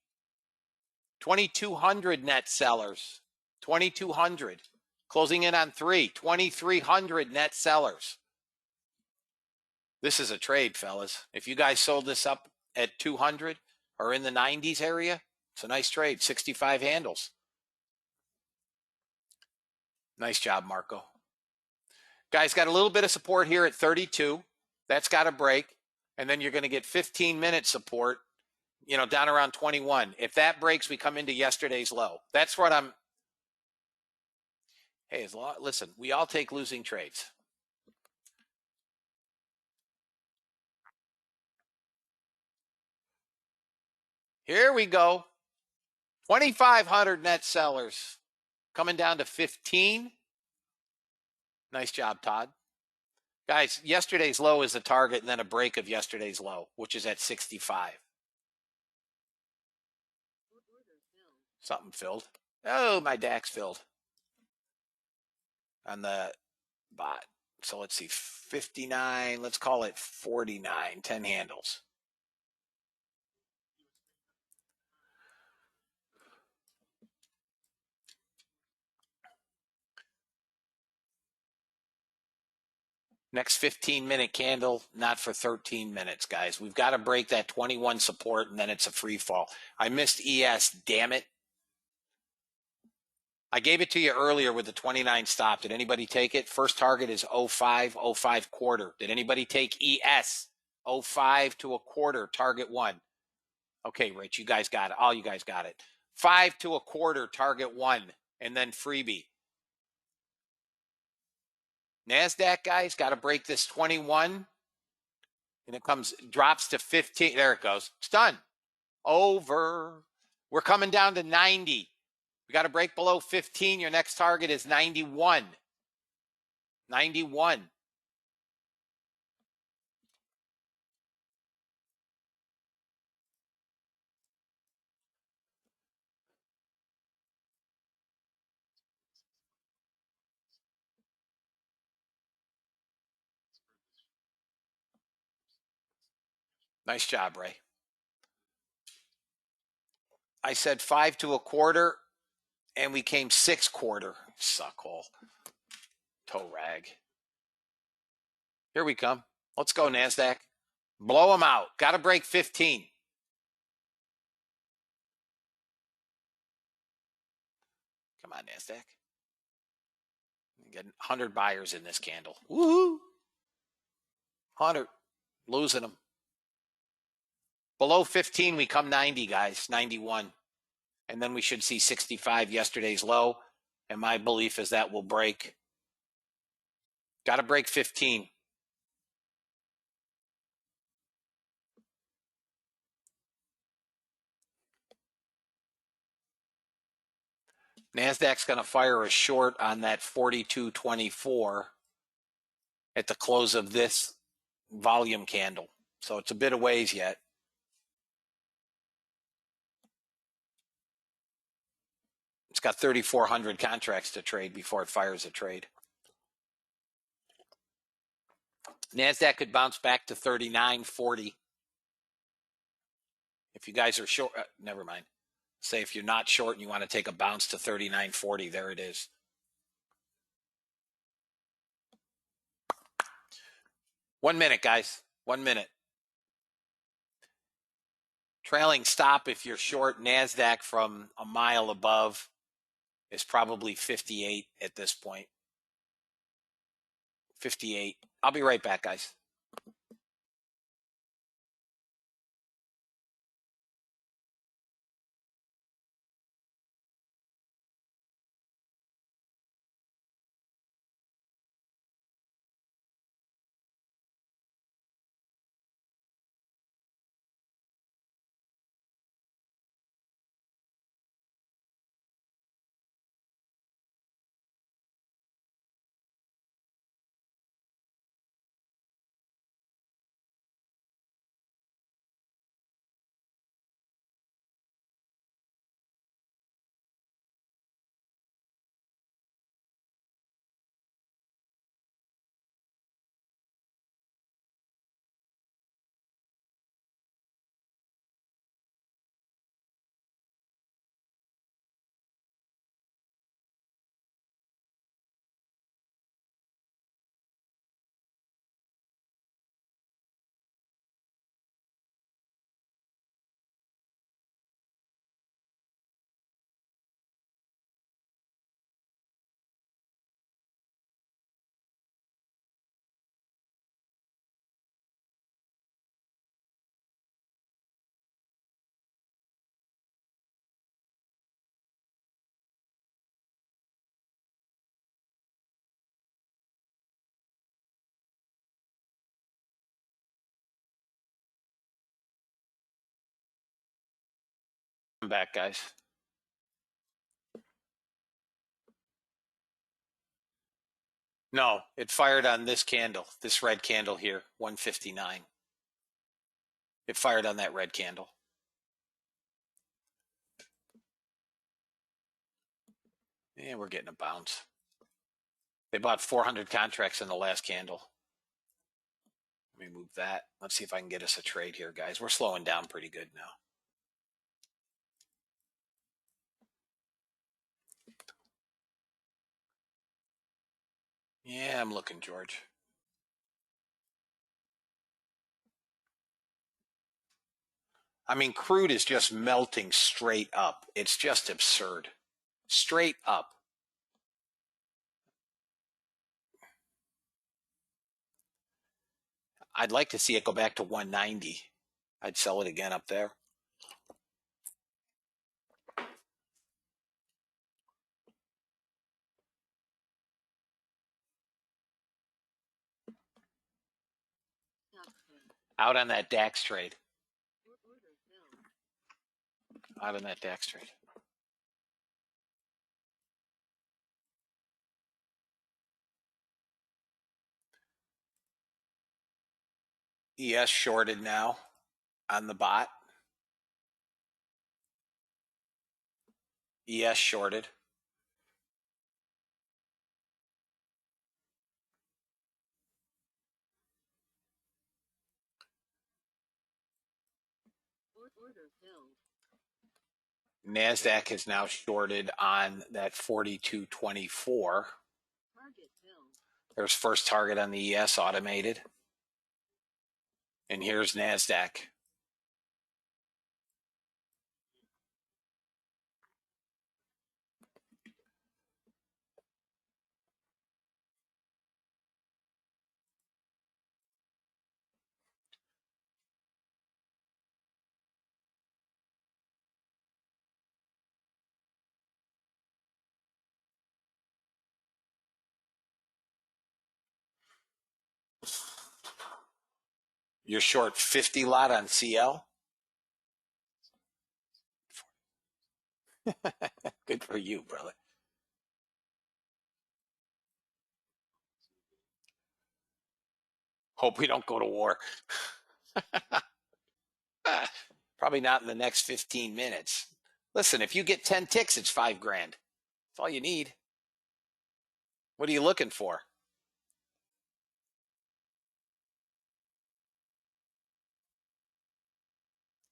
[SPEAKER 2] 2,200 net sellers. 2,200. Closing in on 3. 2,300 net sellers. This is a trade, fellas. If you guys sold this up at 200 or in the 90s area, it's a nice trade. 65 handles. Nice job, Marco. Guys, got a little bit of support here at 32. That's got a break. And then you're going to get 15-minute support, down around 21. If that breaks, we come into yesterday's low. That's what I'm. Hey, listen, we all take losing trades. Here we go. 2,500 net sellers coming down to 15. Nice job, Todd. Guys, yesterday's low is the target and then a break of yesterday's low, which is at 65. Something filled. Oh, my DAX filled on the bot. So let's see, 59. Let's call it 49, 10 handles. Next 15-minute candle, not for 13 minutes, guys. We've got to break that 21 support, and then it's a free fall. I missed ES, damn it. I gave it to you earlier with the 29 stop. Did anybody take it? First target is 05, 05 quarter. Did anybody take ES? 05 to a quarter, target 1. Okay, Rich, you guys got it. All you guys got it. 5 to a quarter, target 1, and then freebie. NASDAQ, guys, got to break this 21. And it drops to 15. There it goes. It's done. Over. We're coming down to 90. We got to break below 15. Your next target is 91. 91. Nice job, Ray. I said 5 to a quarter, and we came 6 quarter. Suckhole. Toe rag. Here we come. Let's go, NASDAQ. Blow them out. Got to break 15. Come on, NASDAQ. Getting 100 buyers in this candle. Woohoo! 100. Losing them. Below 15, we come 90, guys, 91. And then we should see 65, yesterday's low. And my belief is that will break. Got to break 15. NASDAQ's going to fire a short on that 42.24 at the close of this volume candle. So it's a bit of ways yet. It's got 3,400 contracts to trade before it fires a trade. NASDAQ could bounce back to 39.40. If you guys are short, never mind. Say if you're not short and you want to take a bounce to 39.40, there it is. One minute, guys. 1 minute. Trailing stop if you're short NASDAQ from a mile above is probably 58 at this point. 58. I'll be right back, guys. I'm back, guys. No, it fired on this candle, this red candle here, 159. It fired on that red candle. And we're getting a bounce. They bought 400 contracts in the last candle. Let me move that. Let's see if I can get us a trade here, guys. We're slowing down pretty good now. Yeah, I'm looking, George. I mean, crude is just melting straight up. It's just absurd. Straight up. I'd like to see it go back to 190. I'd sell it again up there. Out on that DAX trade. Out on that DAX trade. ES shorted now on the bot. ES shorted. NASDAQ is now shorted on that 42.24. There's first target on the ES automated. And here's NASDAQ. You're short 50 lot on CL? Good for you, brother. Hope we don't go to war. Probably not in the next 15 minutes. Listen, if you get 10 ticks, it's 5 grand. That's all you need. What are you looking for?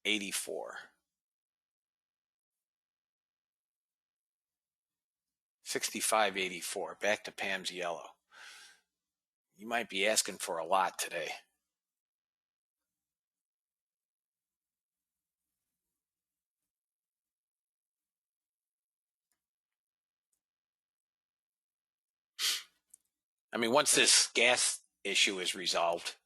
[SPEAKER 2] 84. 65.84. Back to Pam's yellow. You might be asking for a lot today. I mean, once this gas issue is resolved,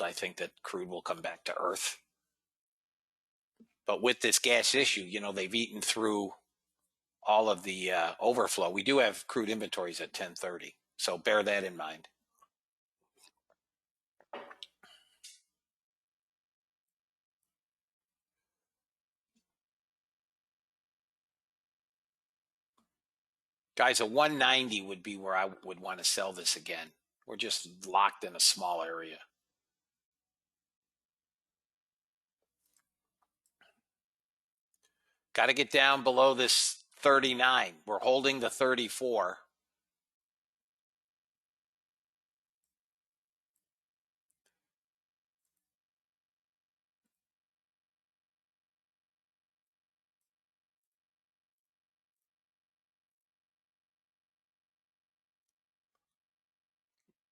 [SPEAKER 2] I think that crude will come back to earth. But with this gas issue, they've eaten through all of the overflow. We do have crude inventories at 10:30, so bear that in mind. Guys, a 190 would be where I would want to sell this again. We're just locked in a small area. Got to get down below this 39. We're holding the 34.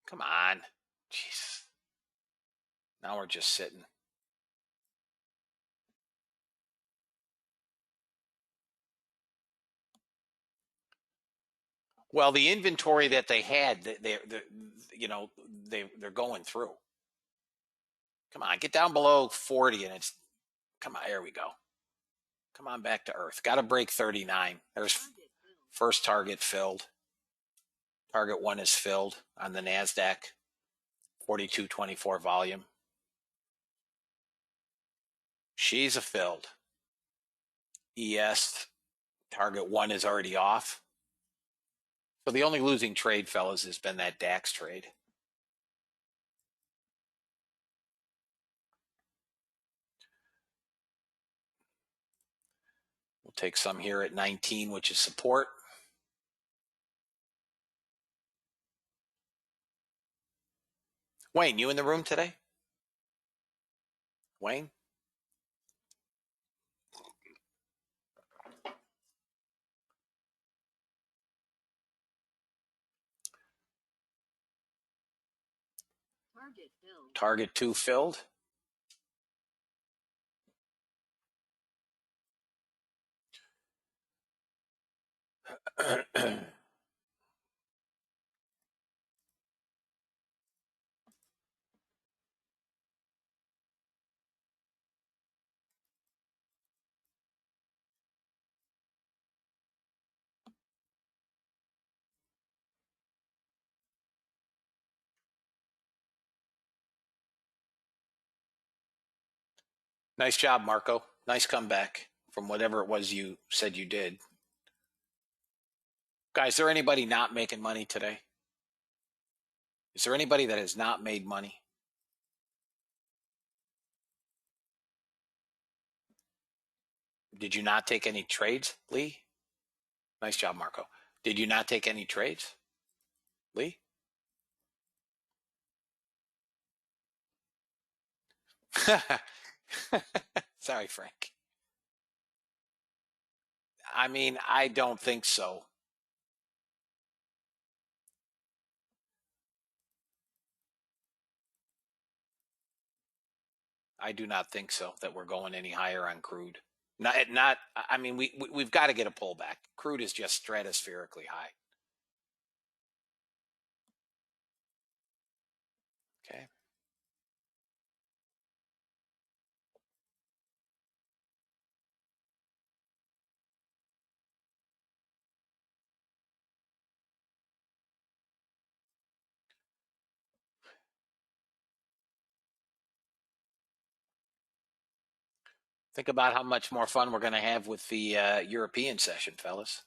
[SPEAKER 2] Come on. Jeez. Now we're just sitting. Well, the inventory that they had, they're going through. Come on, get down below 40, and come on. There we go. Come on back to earth. Got to break 39. There's first target filled. Target 1 is filled on the NASDAQ. 42.24 volume. She's a filled. ES target 1 is already off. So the only losing trade, fellas, has been that DAX trade. We'll take some here at 19, which is support. Wayne, you in the room today? Wayne? Target 2 filled. Nice job, Marco. Nice comeback from whatever it was you said you did. Guys, is there anybody not making money today? Is there anybody that has not made money? Did you not take any trades, Lee? Nice job, Marco. Did you not take any trades, Lee? Sorry, Frank. I mean, I don't think so. I do not think so that we're going any higher on crude. Not. I mean, we've got to get a pullback. Crude is just stratospherically high. Okay. Think about how much more fun we're going to have with the European session, fellas.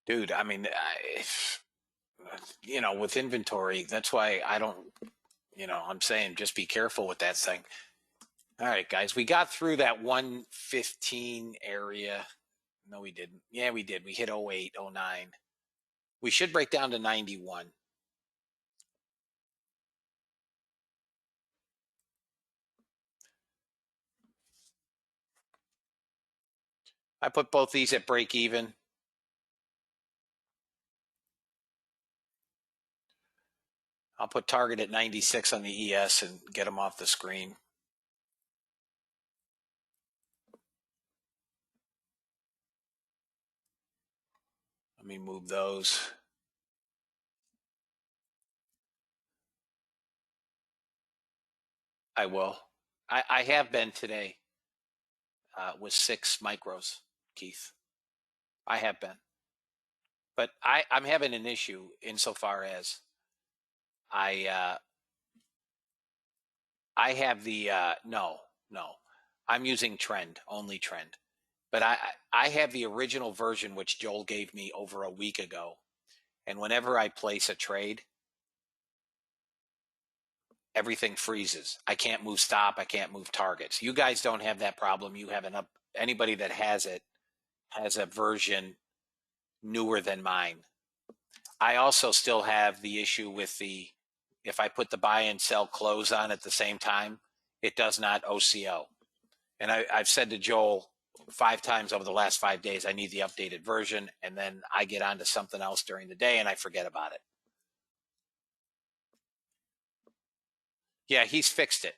[SPEAKER 2] Dude, I mean, with inventory, that's why I don't, I'm saying just be careful with that thing. All right, guys, we got through that 115 area. No, we didn't. Yeah, we did. We hit 08, 09. We should break down to 91. I put both these at break even. I'll put target at 96 on the ES and get them off the screen. Let me move those. I will. I have been today with 6 micros, Keith. I have been. But I'm having an issue insofar as I have the no. I'm using trend, only trend. But I have the original version which Joel gave me over a week ago. And whenever I place a trade, everything freezes. I can't move stop, I can't move targets. You guys don't have that problem. You have anybody that has it has a version newer than mine. I also still have the issue with if I put the buy and sell close on at the same time, it does not OCO. And I've said to Joel 5 times over the last 5 days, I need the updated version. And then I get onto something else during the day and I forget about it. Yeah, he's fixed it.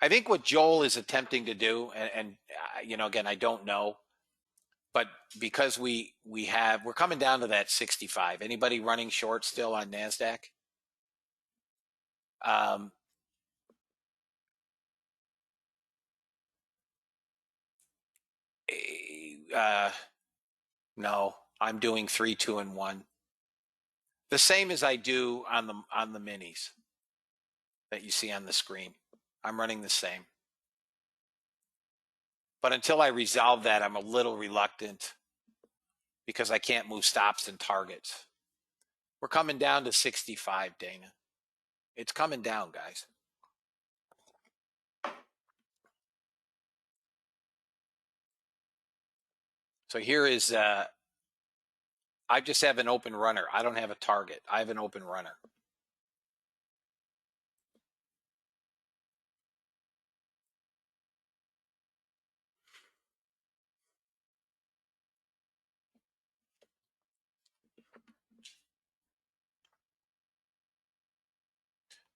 [SPEAKER 2] I think what Joel is attempting to do, and again, I don't know, but because we're coming down to that 65. Anybody running short still on NASDAQ? Um, no, I'm doing 3, 2, and 1. The same as I do on the minis that you see on the screen. I'm running the same. But until I resolve that, I'm a little reluctant because I can't move stops and targets. We're coming down to 65, Dana. It's coming down, guys. So here is, I just have an open runner. I don't have a target. I have an open runner.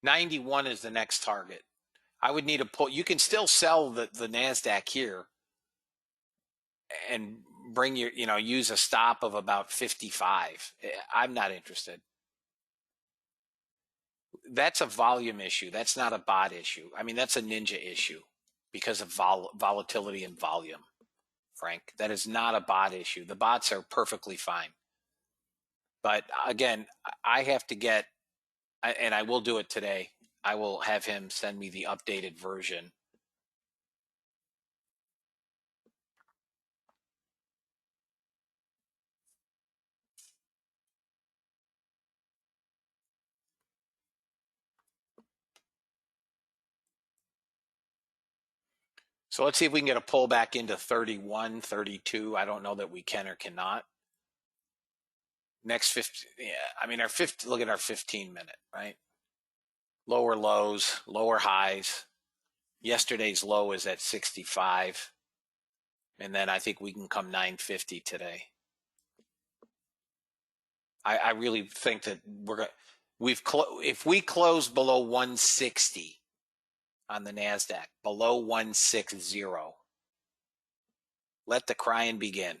[SPEAKER 2] $91 is the next target. I would need a pull. You can still sell the NASDAQ here and bring use a stop of about 55. I'm not interested. That's a volume issue. That's not a bot issue. I mean, that's a ninja issue because of volatility and volume, Frank. That is not a bot issue. The bots are perfectly fine. But again, I have to get, and I will do it today. I will have him send me the updated version. So let's see if we can get a pullback into 31, 32. I don't know that we can or cannot. Next 50, yeah. I mean, look at our 15-minute, right? Lower lows, lower highs. Yesterday's low is at 65. And then I think we can come 950 today. I really think that if we close below 160 on the NASDAQ, below 160, let the crying begin.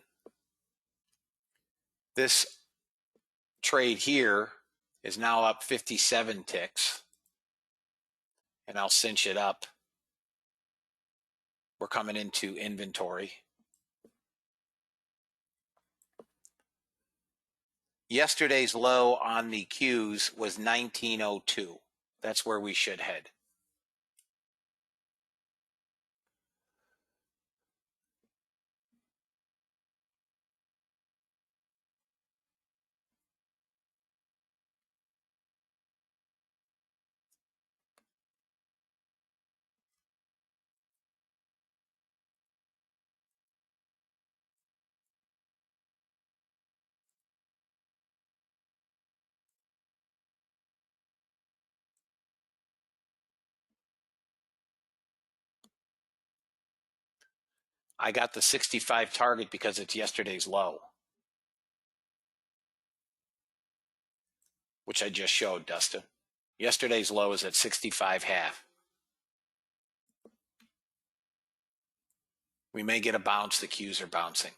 [SPEAKER 2] This trade here is now up 57 ticks, and I'll cinch it up. We're coming into inventory. Yesterday's low on the Qs was 1902. That's where we should head. I got the 65 target because it's yesterday's low, which I just showed, Dustin. Yesterday's low is at 65.5. We may get a bounce. The Qs are bouncing.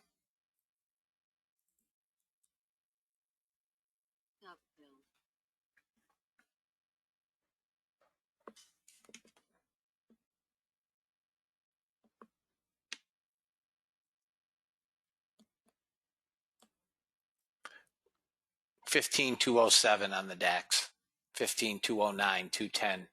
[SPEAKER 2] $15,207 on the DAX. 15,209, 210.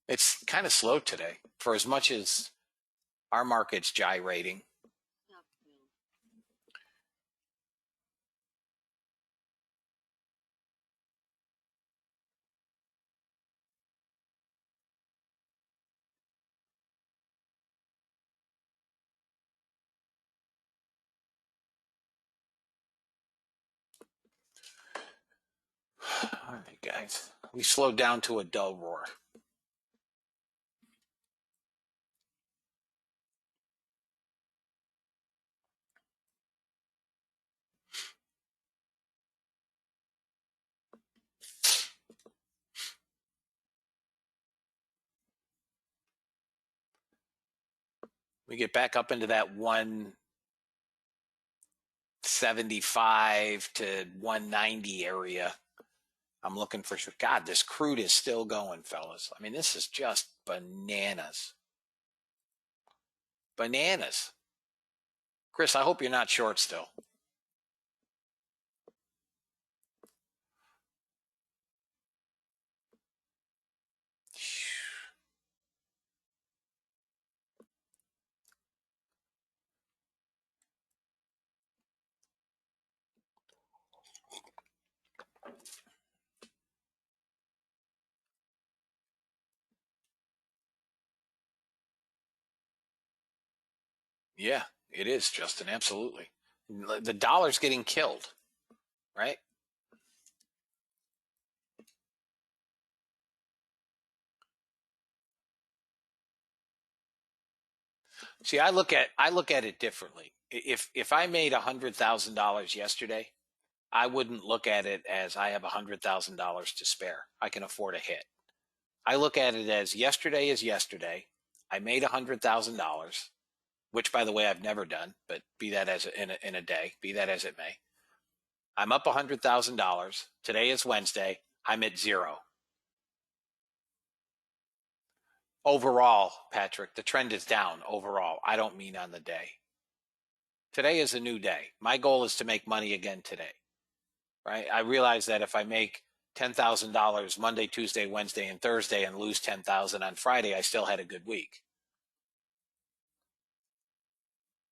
[SPEAKER 2] It's kind of slow today for as much as our market's gyrating. All right, guys. We slowed down to a dull roar. We get back up into that 175 to 190 area. I'm looking for sure. God, this crude is still going, fellas. I mean, this is just bananas. Bananas. Chris, I hope you're not short still. Yeah, it is, Justin. Absolutely. The dollar's getting killed, right? See, I look at it differently. If I made $100,000 yesterday, I wouldn't look at it as I have $100,000 to spare. I can afford a hit. I look at it as yesterday is yesterday. I made $100,000, which, by the way, I've never done, but be that as in a day, be that as it may. I'm up $100,000. Today is Wednesday. I'm at zero. Overall, Patrick, the trend is down overall. I don't mean on the day. Today is a new day. My goal is to make money again today, right? I realize that if I make $10,000 Monday, Tuesday, Wednesday, and Thursday and lose $10,000 on Friday, I still had a good week.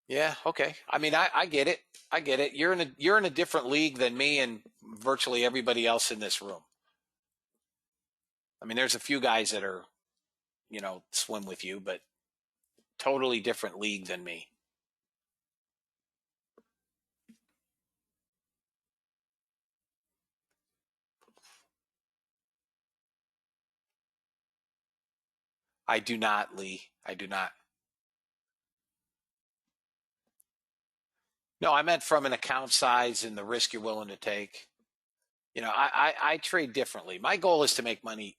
[SPEAKER 2] Yeah, okay. I mean, I get it. I get it. You're in a different league than me and virtually everybody else in this room. I mean, there's a few guys that are, swim with you, but totally different league than me. I do not, Lee. I do not. No, I meant from an account size and the risk you're willing to take. I trade differently. My goal is to make money,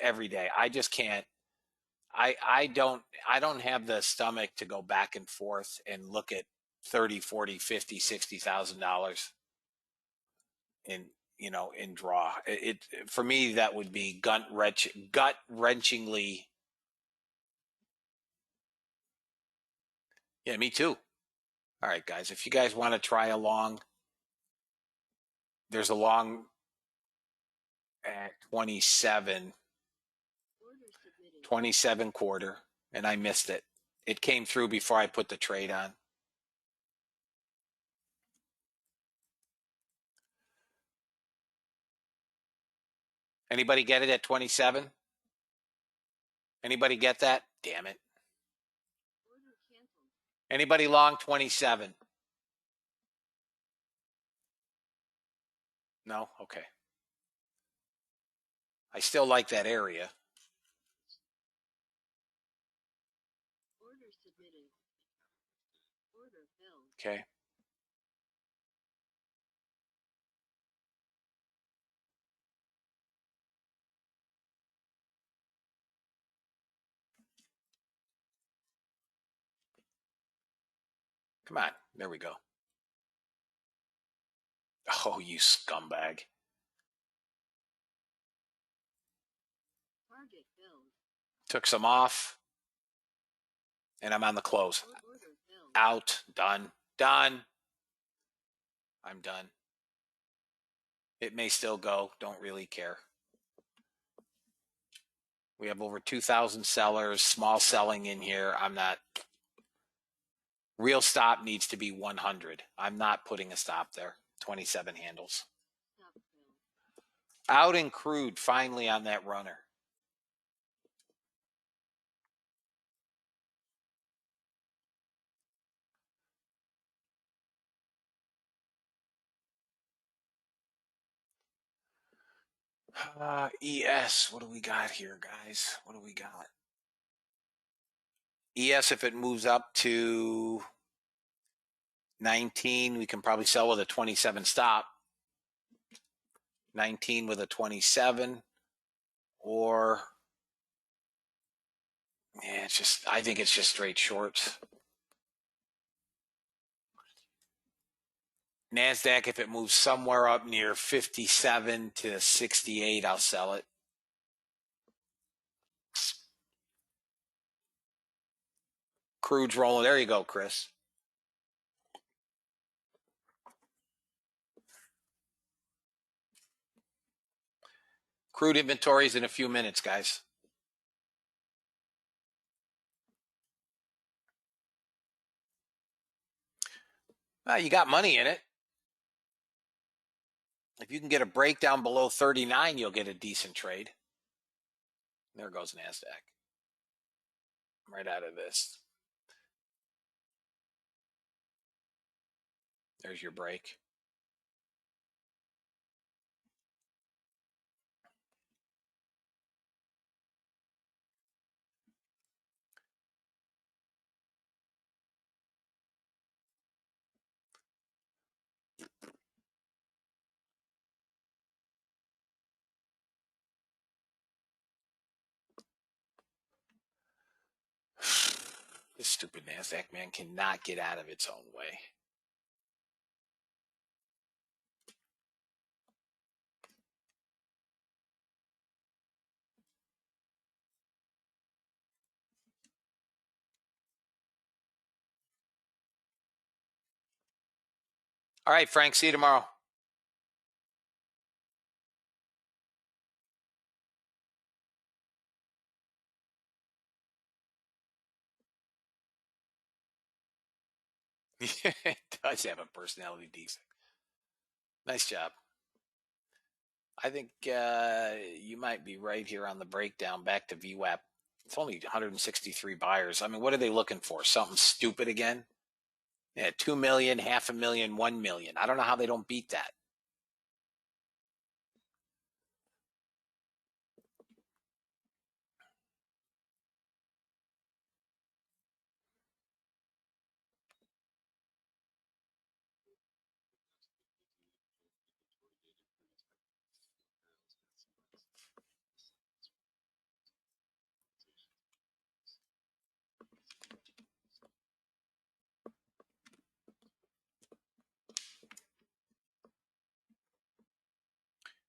[SPEAKER 2] every day. I just can't. I don't have the stomach to go back and forth and look at 30, 40, 50, $60,000 in in draw. It for me that would be gut wrenchingly. Yeah, me too. All right, guys, if you guys want to try a long, there's a long at 27, 27 quarter, and I missed it. It came through before I put the trade on. Anybody get it at 27? Anybody get that? Damn it. Anybody long 27? No? Okay. I still like that area. Okay. Come on. There we go. Oh, you scumbag. Took some off, and I'm on the close. Out. Done. Done. I'm done. It may still go. Don't really care. We have over 2,000 sellers, small selling in here. I'm not. Real stop needs to be 100. I'm not putting a stop there. 27 handles. Out in crude finally on that runner. ES, what do we got here, guys? What do we got? ES, if it moves up to 19, we can probably sell with a 27 stop. 19 with a 27, or yeah, I think it's just straight shorts. NASDAQ, if it moves somewhere up near 57 to 68, I'll sell it. Crude's rolling. There you go, Chris. Crude inventories in a few minutes, guys. You got money in it. If you can get a breakdown below 39, you'll get a decent trade. There goes NASDAQ. Right out of this. There's your break. This stupid NASDAQ, man, cannot get out of its own way. All right, Frank, see you tomorrow. It does have a personality defect. Nice job. I think you might be right here on the breakdown. Back to VWAP. It's only 163 buyers. I mean, what are they looking for? Something stupid again? Yeah, 2 million, 500,000, 1 million. I don't know how they don't beat that.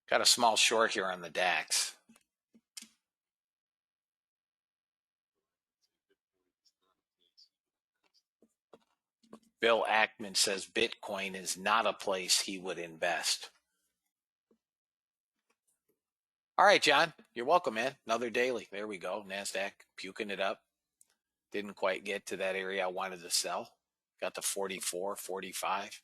[SPEAKER 2] Got a small short here on the DAX. Bill Ackman says Bitcoin is not a place he would invest. All right, John, you're welcome, man. Another daily. There we go. NASDAQ puking it up. Didn't quite get to that area I wanted to sell. Got to 44, 45.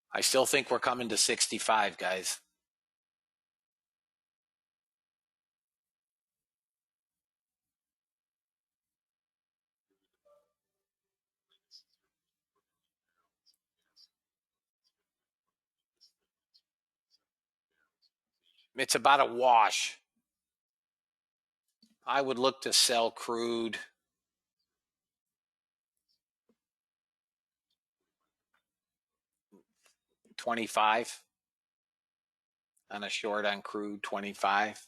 [SPEAKER 2] I still think we're coming to 65, guys. It's about a wash. I would look to sell crude. $25 on a short on crude, 25. If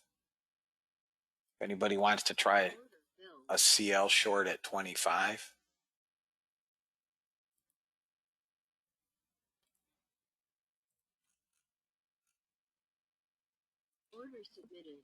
[SPEAKER 2] anybody wants to try a CL short at 25.
[SPEAKER 3] Order submitted.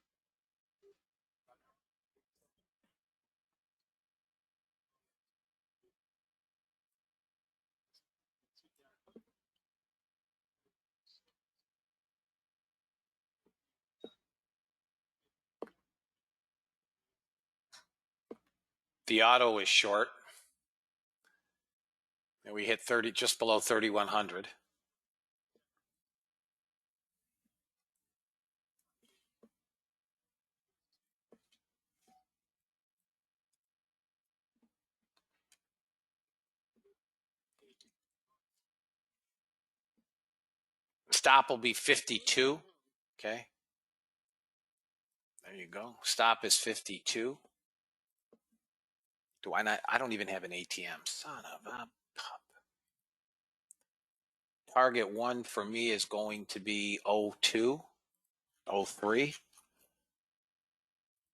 [SPEAKER 2] The auto is short. And we hit 30, just below 3,100. Stop will be 52. Okay. There you go. Stop is 52. Do I not? I don't even have an ATM. Son of a pup. Target one for me is going to be 02, 03.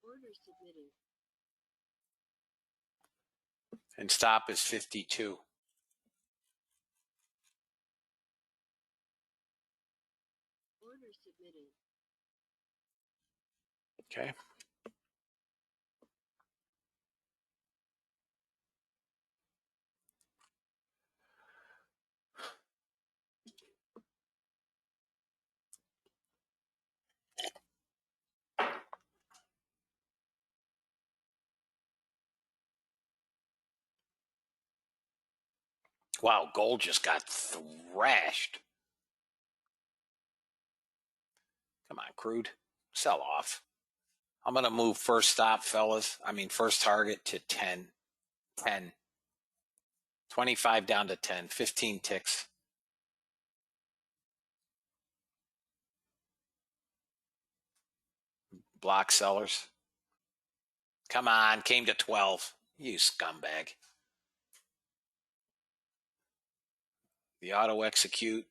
[SPEAKER 3] Order submitted.
[SPEAKER 2] And stop is 52.
[SPEAKER 3] Order submitted.
[SPEAKER 2] Okay. Wow, gold just got thrashed. Come on, crude. Sell off. I'm going to move first stop, fellas. I mean, first target to 10. 10. 25 down to 10. 15 ticks. Block sellers. Come on, came to 12. You scumbag. The auto execute.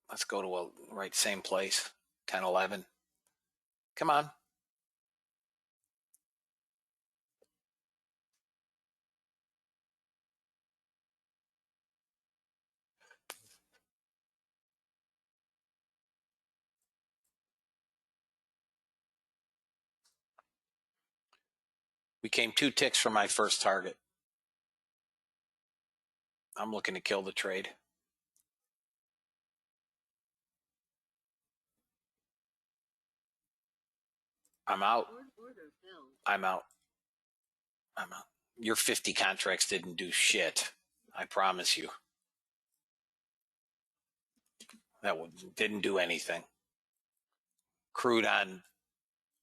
[SPEAKER 2] Let's go to a right same place. 10, 11. Come on. We came 2 ticks from my first target. I'm looking to kill the trade. I'm out.
[SPEAKER 3] Order filled.
[SPEAKER 2] I'm out. I'm out. your 50 contracts didn't do shit. I promise you. That didn't do anything. Crude on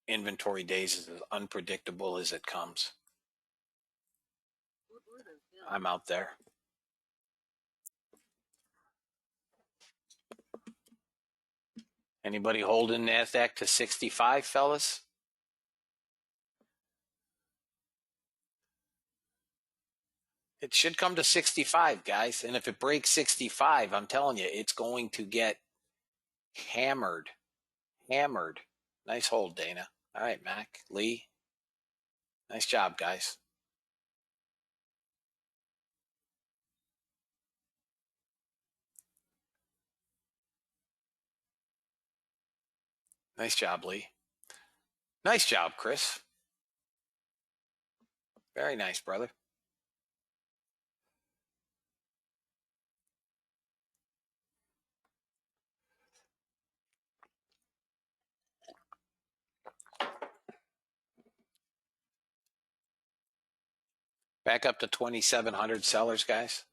[SPEAKER 2] inventory days is as unpredictable as it comes.
[SPEAKER 3] Order filled.
[SPEAKER 2] I'm out there. Anybody holding NASDAQ to 65, fellas? It should come to 65, guys. And if it breaks 65, I'm telling you, it's going to get hammered. Hammered. Nice hold, Dana. All right, Mac, Lee. Nice job, guys. Nice job, Lee. Nice job, Chris. Very nice, brother. Back up to 2,700 sellers, guys.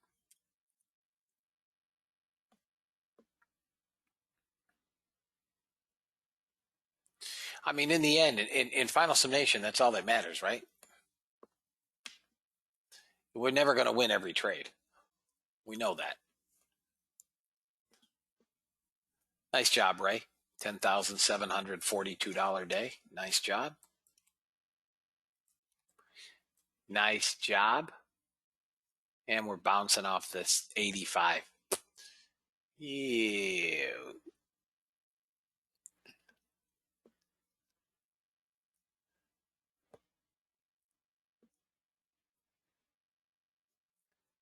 [SPEAKER 2] I mean, in the end, in final summation, that's all that matters, right? We're never going to win every trade. We know that. Nice job, Ray. $10,742 day. Nice job. Nice job. And we're bouncing off this 85. Yeah.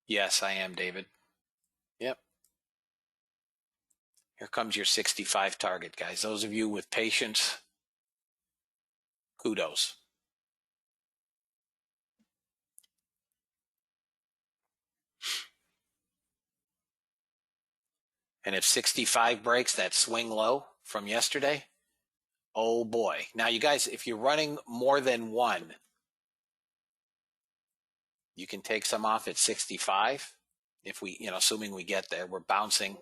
[SPEAKER 2] Yes, I am, David. Yep. Here comes your 65 target, guys. Those of you with patience, kudos. And if 65 breaks that swing low from yesterday, oh boy. Now, you guys, if you're running more than one, you can take some off at 65. If we, assuming we get there, we're bouncing.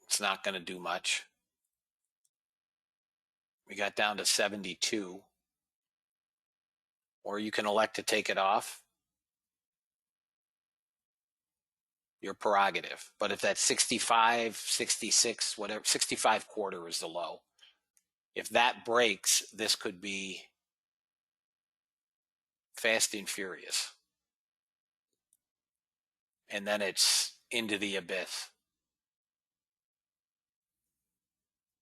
[SPEAKER 2] It's not going to do much. We got down to 72. Or you can elect to take it off. Your prerogative. But if that's 65, 66, whatever, 65 quarter is the low. If that breaks, this could be fast and furious. And then it's into the abyss.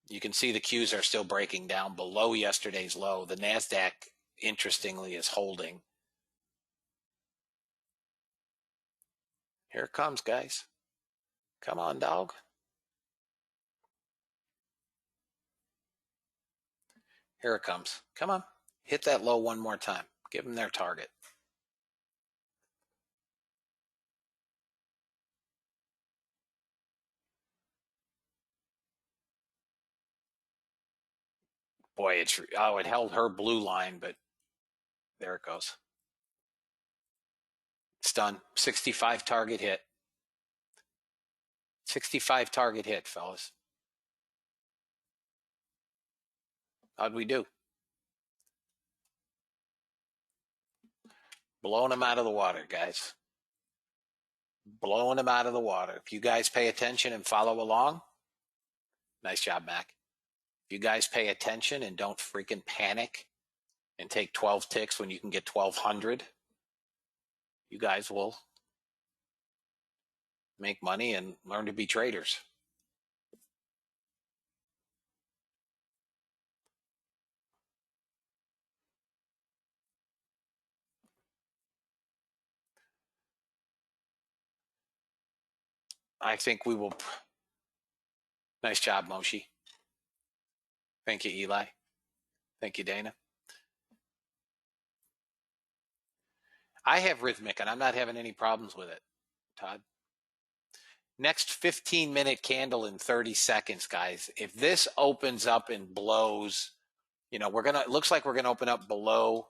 [SPEAKER 2] You can see the Qs are still breaking down below yesterday's low. The NASDAQ, interestingly, is holding. Here it comes, guys. Come on, dog. Here it comes. Come on. Hit that low one more time. Give them their target. Boy, it held her blue line, but there it goes. It's done. 65 target hit. 65 target hit, fellas. How'd we do? Blowing them out of the water, guys. Blowing them out of the water. If you guys pay attention and follow along, nice job, Mac. If you guys pay attention and don't freaking panic and take 12 ticks when you can get 1,200, you guys will make money and learn to be traders. I think we will. Nice job, Moshi. Thank you, Eli. Thank you, Dana. I have Rhythmic, and I'm not having any problems with it, Todd. Next 15-minute candle in 30 seconds, guys. If this opens up and blows, You know, it looks like we're gonna open up below.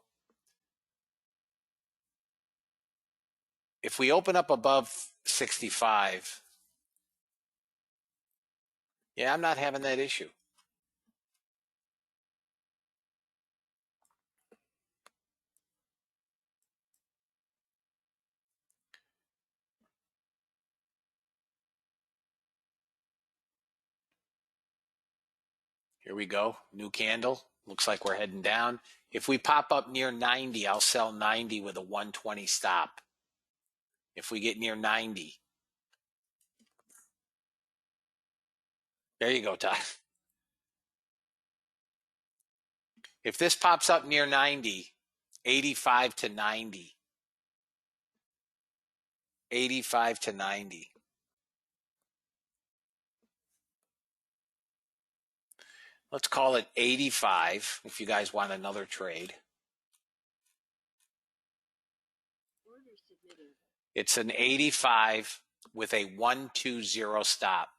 [SPEAKER 2] If we open up above 65, yeah, I'm not having that issue. Here we go. New candle. Looks like we're heading down. If we pop up near 90, I'll sell 90 with a 120 stop. If we get near 90. There you go, Todd. If this pops up near 90, 85 to 90. 85 to 90. Let's call it 85 if you guys want another trade.
[SPEAKER 3] Order submitted.
[SPEAKER 2] It's an 85 with a 120 stop.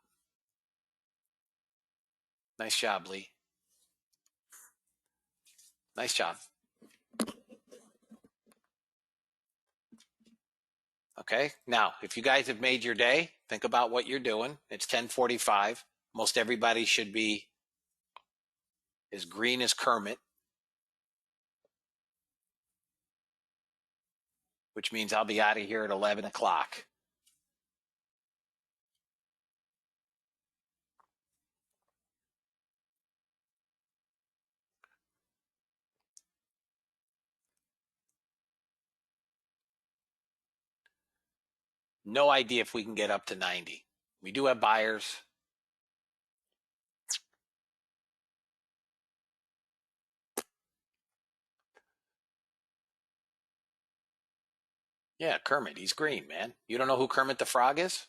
[SPEAKER 2] Nice job, Lee. Nice job. Okay, now, if you guys have made your day, think about what you're doing. It's 10:45. Most everybody should be as green as Kermit, which means I'll be out of here at 11 o'clock. No idea if we can get up to 90. We do have buyers. Yeah, Kermit, he's green, man. You don't know who Kermit the Frog is?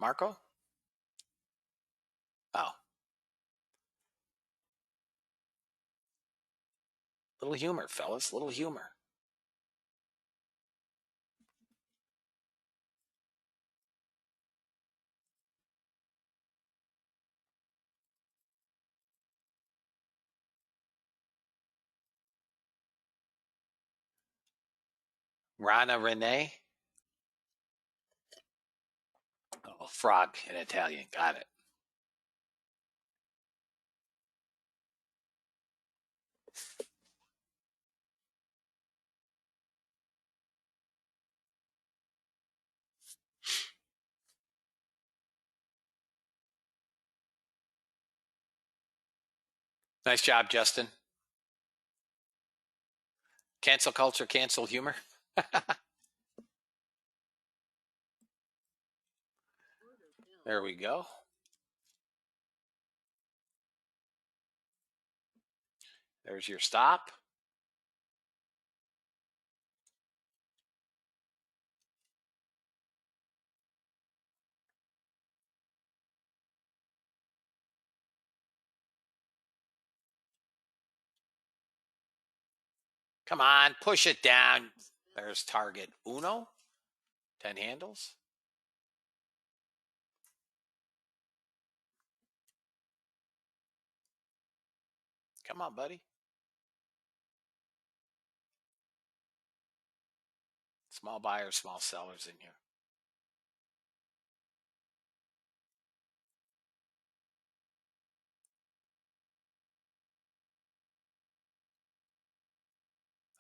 [SPEAKER 2] Marco? Oh. Little humor, fellas. Little humor. Rana Renee? Oh, frog in Italian. Got it. Nice job, Justin. Cancel culture, cancel humor.
[SPEAKER 3] Order filled.
[SPEAKER 2] There we go. There's your stop. Come on, push it down. There's target uno. 10 handles. Come on, buddy. Small buyers, small sellers in here.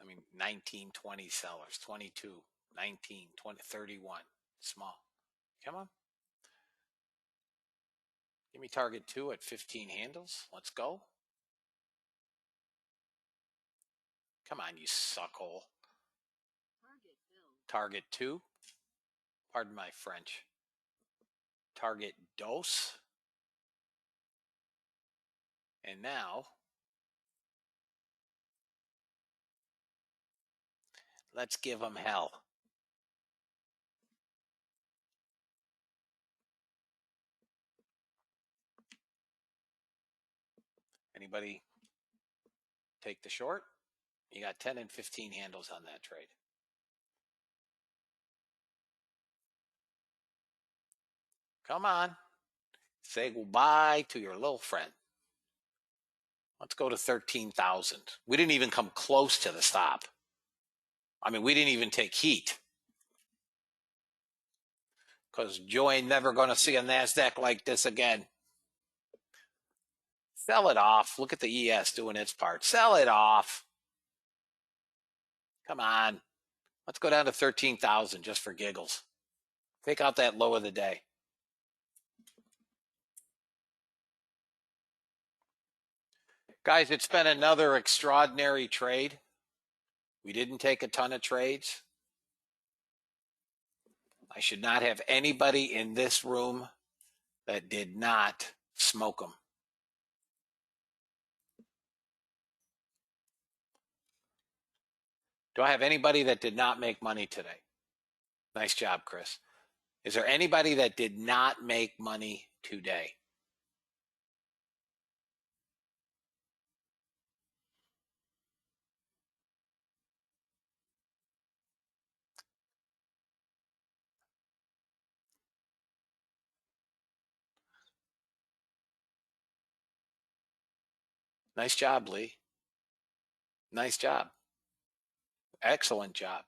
[SPEAKER 2] I mean, 19, 20 sellers, 22, 19, 20, 31. Small. Come on. Give me target 2 at 15 handles. Let's go. Come on, you suckhole.
[SPEAKER 3] Target filled.
[SPEAKER 2] Target 2. Pardon my French. Target dos. And now, let's give them hell. Anybody take the short? You got 10 and 15 handles on that trade. Come on. Say goodbye to your little friend. Let's go to 13,000. We didn't even come close to the stop. I mean, we didn't even take heat. Because Joe ain't never going to see a NASDAQ like this again. Sell it off. Look at the ES doing its part. Sell it off. Come on. Let's go down to 13,000 just for giggles. Take out that low of the day. Guys, it's been another extraordinary trade. We didn't take a ton of trades. I should not have anybody in this room that did not smoke them. Do I have anybody that did not make money today? Nice job, Chris. Is there anybody that did not make money today? Nice job, Lee. Nice job. Excellent job.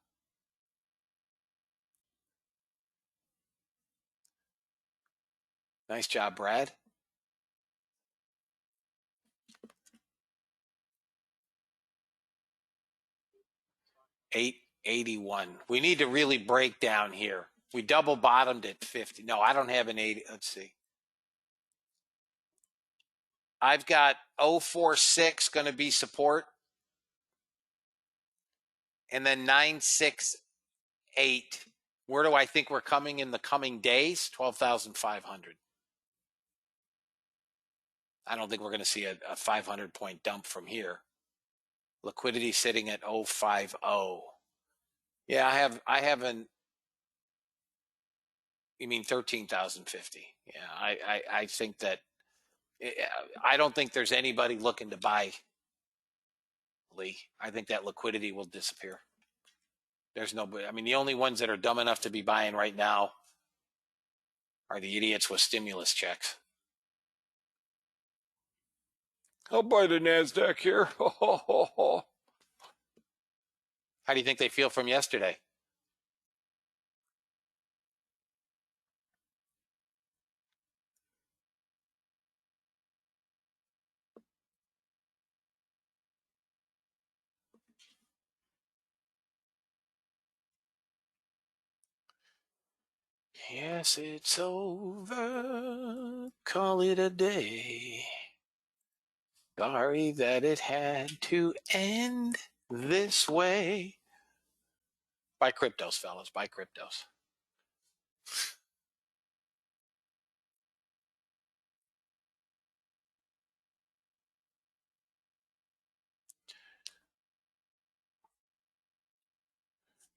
[SPEAKER 2] Nice job, Brad. $881. We need to really break down here. We double bottomed at 50. No, I don't have an 80. Let's see. I've got 046 going to be support. And then 968. Where do I think we're coming in the coming days? 12,500. I don't think we're going to see a 500-point dump from here. Liquidity sitting at 050. Yeah, I haven't. You mean 13,050? Yeah, I think that. I don't think there's anybody looking to buy, Lee. I think that liquidity will disappear. There's nobody. I mean, the only ones that are dumb enough to be buying right now are the idiots with stimulus checks. I'll buy the NASDAQ here. How do you think they feel from yesterday? Yes, it's over. Call it a day. Sorry that it had to end this way. Buy cryptos, fellas. Buy cryptos.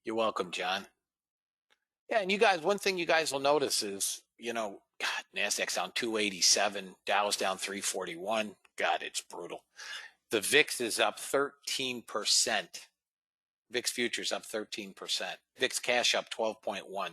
[SPEAKER 2] You're welcome, John. Yeah, and you guys, one thing you guys will notice is, God, NASDAQ's down 287, Dow's down 341. God, it's brutal. The VIX is up 13%. VIX futures up 13%. VIX cash up 12.1.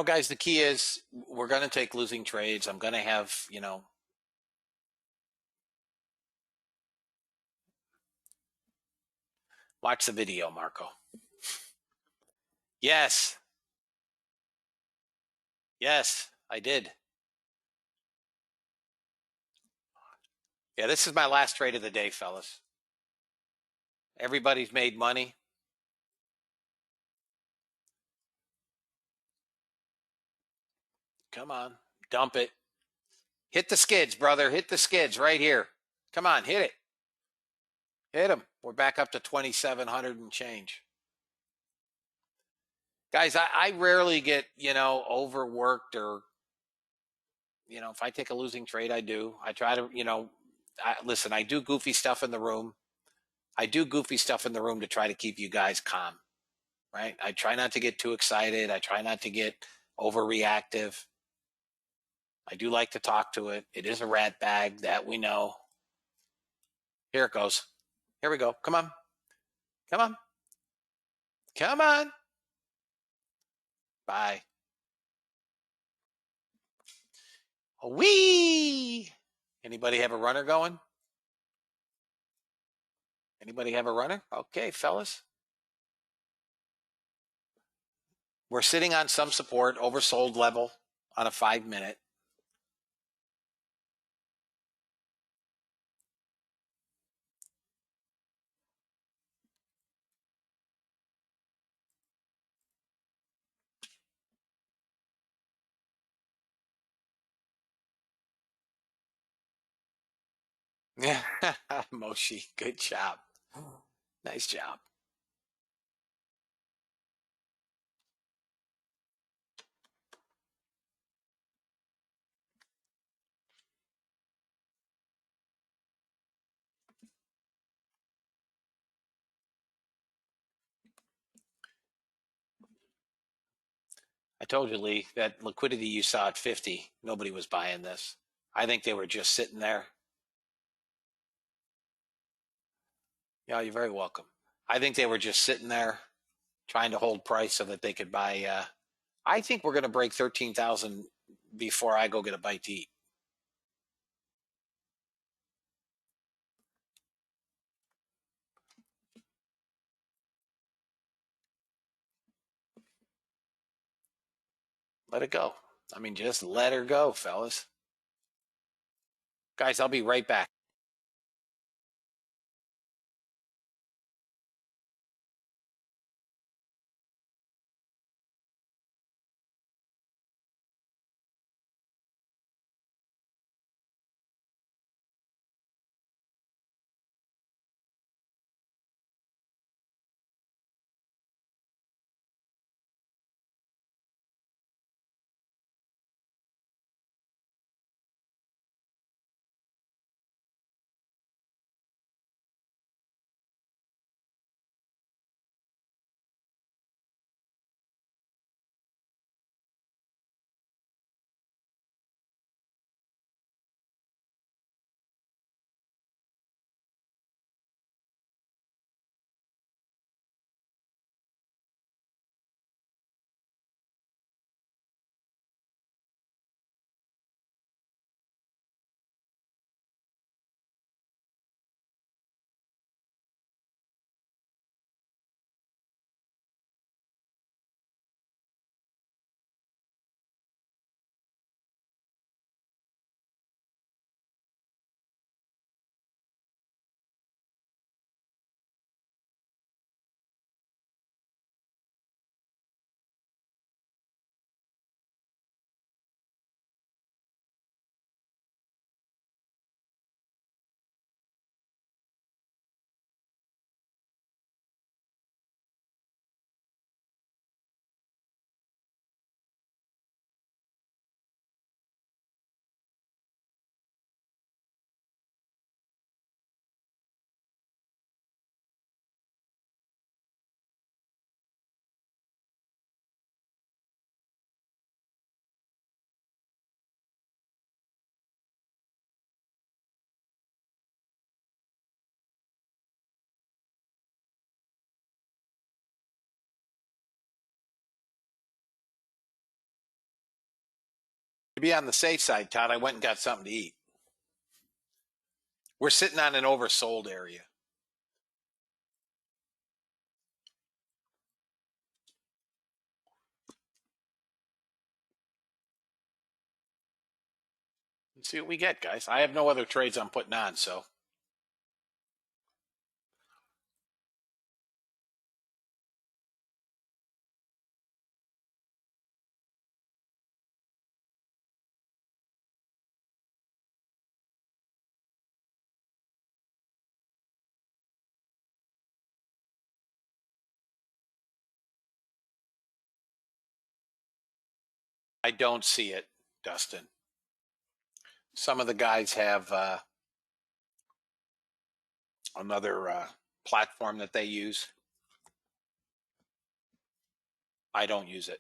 [SPEAKER 2] Guys, the key is we're going to take losing trades. I'm going to have, watch the video, Marco. Yes. Yes, I did. Yeah, this is my last trade of the day, fellas. Everybody's made money. Come on, dump it. Hit the skids, brother. Hit the skids right here. Come on, hit it. Hit them. We're back up to 2,700 and change. Guys, I rarely get, overworked or, if I take a losing trade, I do. I try to, listen, I do goofy stuff in the room. I do goofy stuff in the room to try to keep you guys calm, right? I try not to get too excited. I try not to get overreactive. I do like to talk to it. It is a rat bag, that we know. Here it goes. Here we go. Come on. Come on. Come on. Bye. Wee. Anybody have a runner going? Anybody have a runner? Okay, fellas. We're sitting on some support, oversold level on a 5-minute. Yeah, Moshi, good job. Nice job. I told you, Lee, that liquidity you saw at 50, nobody was buying this. I think they were just sitting there. Yeah, you're very welcome. I think they were just sitting there trying to hold price so that they could buy. I think we're going to break 13,000 before I go get a bite to eat. Let it go. I mean, just let her go, fellas. Guys, I'll be right back. To be on the safe side, Todd, I went and got something to eat. We're sitting on an oversold area. Let's see what we get, guys. I have no other trades I'm putting on, so. I don't see it, Dustin. Some of the guys have another platform that they use. I don't use it.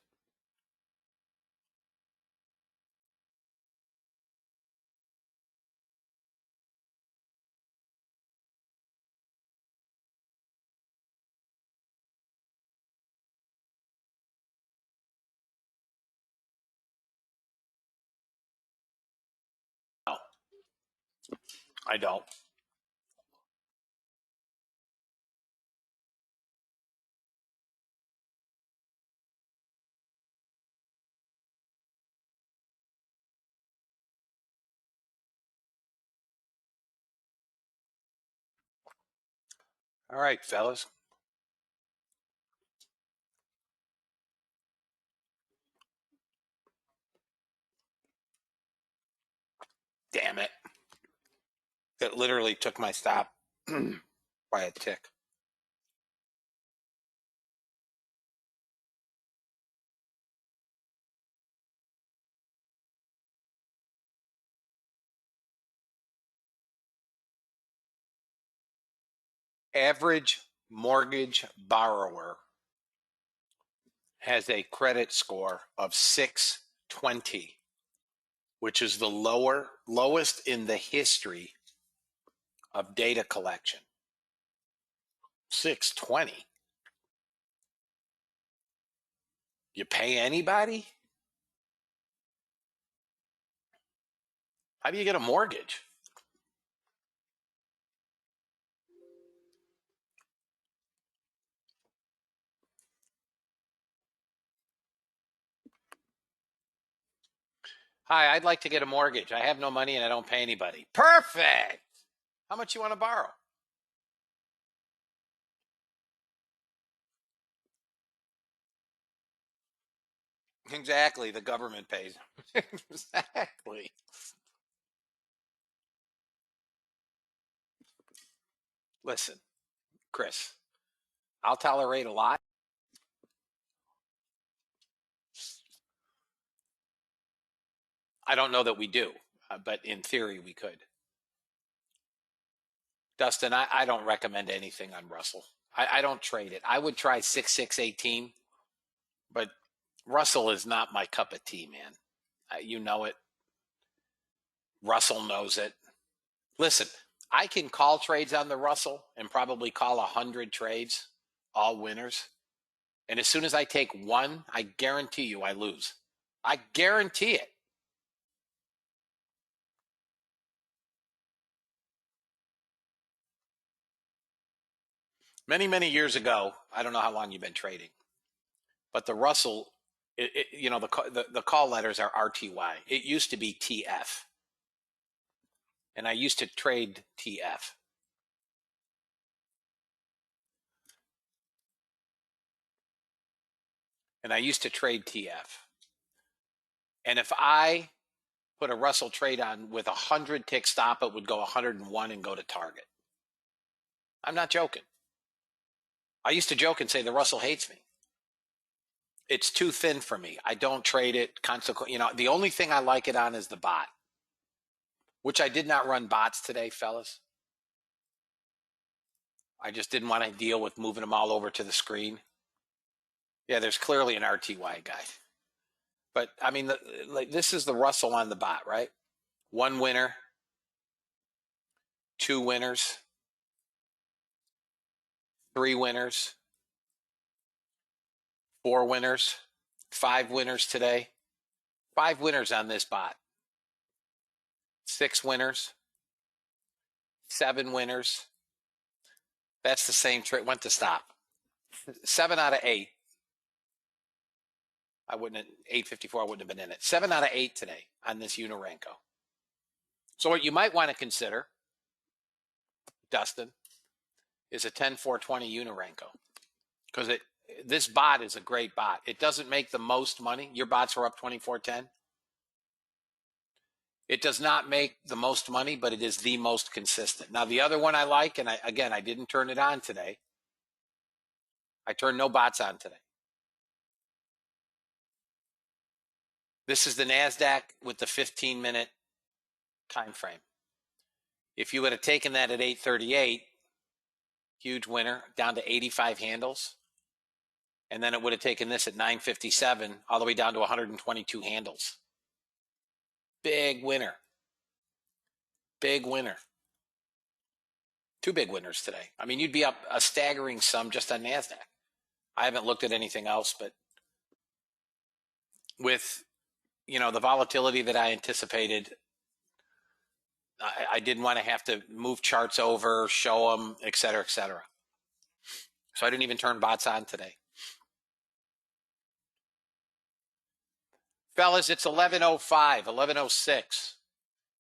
[SPEAKER 2] I don't. All right, fellas. Damn it. It literally took my stop by a tick. Average mortgage borrower has a credit score of 620, which is the lowest in the history of data collection. 620. You pay anybody? How do you get a mortgage? Hi, I'd like to get a mortgage. I have no money and I don't pay anybody. Perfect. How much you want to borrow? Exactly. The government pays. Exactly. Listen, Chris, I'll tolerate a lot. I don't know that we do, but in theory we could. Dustin, I don't recommend anything on Russell. I don't trade it. I would try 6-6-18, but Russell is not my cup of tea, man. You know it. Russell knows it. Listen, I can call trades on the Russell and probably call 100 trades, all winners. And as soon as I take one, I guarantee you I lose. I guarantee it. Many, many years ago, I don't know how long you've been trading, but the Russell, the call letters are RTY. It used to be TF. And I used to trade TF. And I used to trade TF. And if I put a Russell trade on with 100 tick stop, it would go 101 and go to target. I'm not joking. I used to joke and say the Russell hates me. It's too thin for me. I don't trade it. Consequently, the only thing I like it on is the bot, which I did not run bots today, fellas. I just didn't want to deal with moving them all over to the screen. Yeah, there's clearly an RTY guide. But I mean, this is the Russell on the bot, right? One winner, two winners, three winners, four winners, five winners today, five winners on this bot, six winners, seven winners. That's the same trade. Went to stop. 7 out of 8. I wouldn't have 854. I wouldn't have been in it. 7 out of 8 today on this Unirenko. So what you might want to consider, Dustin, is a 10-4-20 Unirenko, because this bot is a great bot. It doesn't make the most money. Your bots are up 24-10. It does not make the most money, but it is the most consistent. Now, the other one I like, and I didn't turn it on today. I turned no bots on today. This is the NASDAQ with the 15-minute time frame. If you would have taken that at 838, huge winner, down to 85 handles. And then it would have taken this at 957 all the way down to 122 handles. Big winner. Big winner. Two big winners today. I mean, you'd be up a staggering sum just on NASDAQ. I haven't looked at anything else, but with, the volatility that I anticipated, I didn't want to have to move charts over, show them, et cetera, et cetera. So I didn't even turn bots on today. Fellas, it's 11:05, 11:06.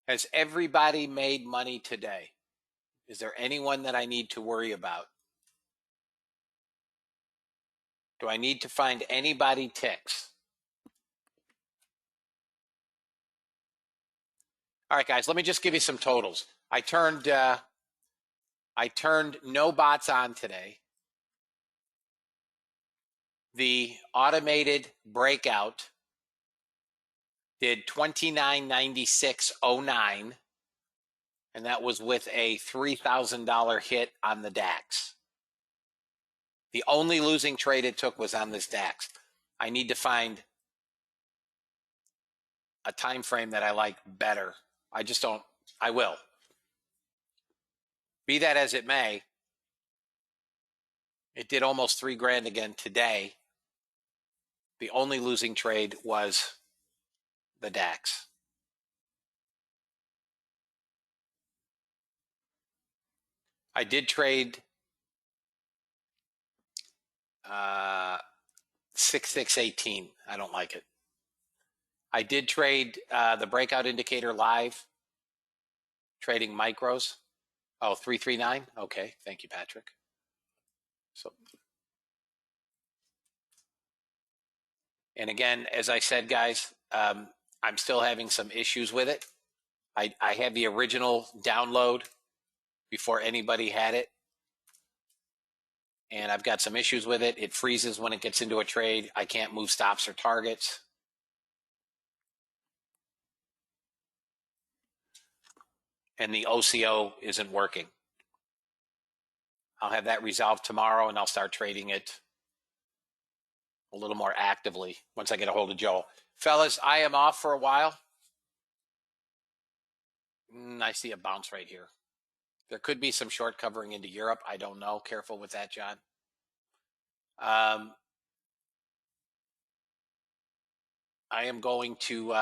[SPEAKER 2] Has everybody made money today? Is there anyone that I need to worry about? Do I need to find anybody ticks? All right, guys, let me just give you some totals. I turned no bots on today. The automated breakout did 29.9609, and that was with a $3,000 hit on the DAX. The only losing trade it took was on this DAX. I need to find a time frame that I like better. I just don't. I will. Be that as it may, it did almost $3,000 again today. The only losing trade was the DAX. I did trade 6618. I don't like it. I did trade the breakout indicator live, trading micros. Oh, 339. Okay, thank you, Patrick. So, and again, as I said, guys, I'm still having some issues with it. I had the original download before anybody had it, and I've got some issues with it. It freezes when it gets into a trade. I can't move stops or targets. And the OCO isn't working. I'll have that resolved tomorrow, and I'll start trading it a little more actively once I get a hold of Joel. Fellas, I am off for a while. I see a bounce right here. There could be some short covering into Europe. I don't know. Careful with that, John. I am going to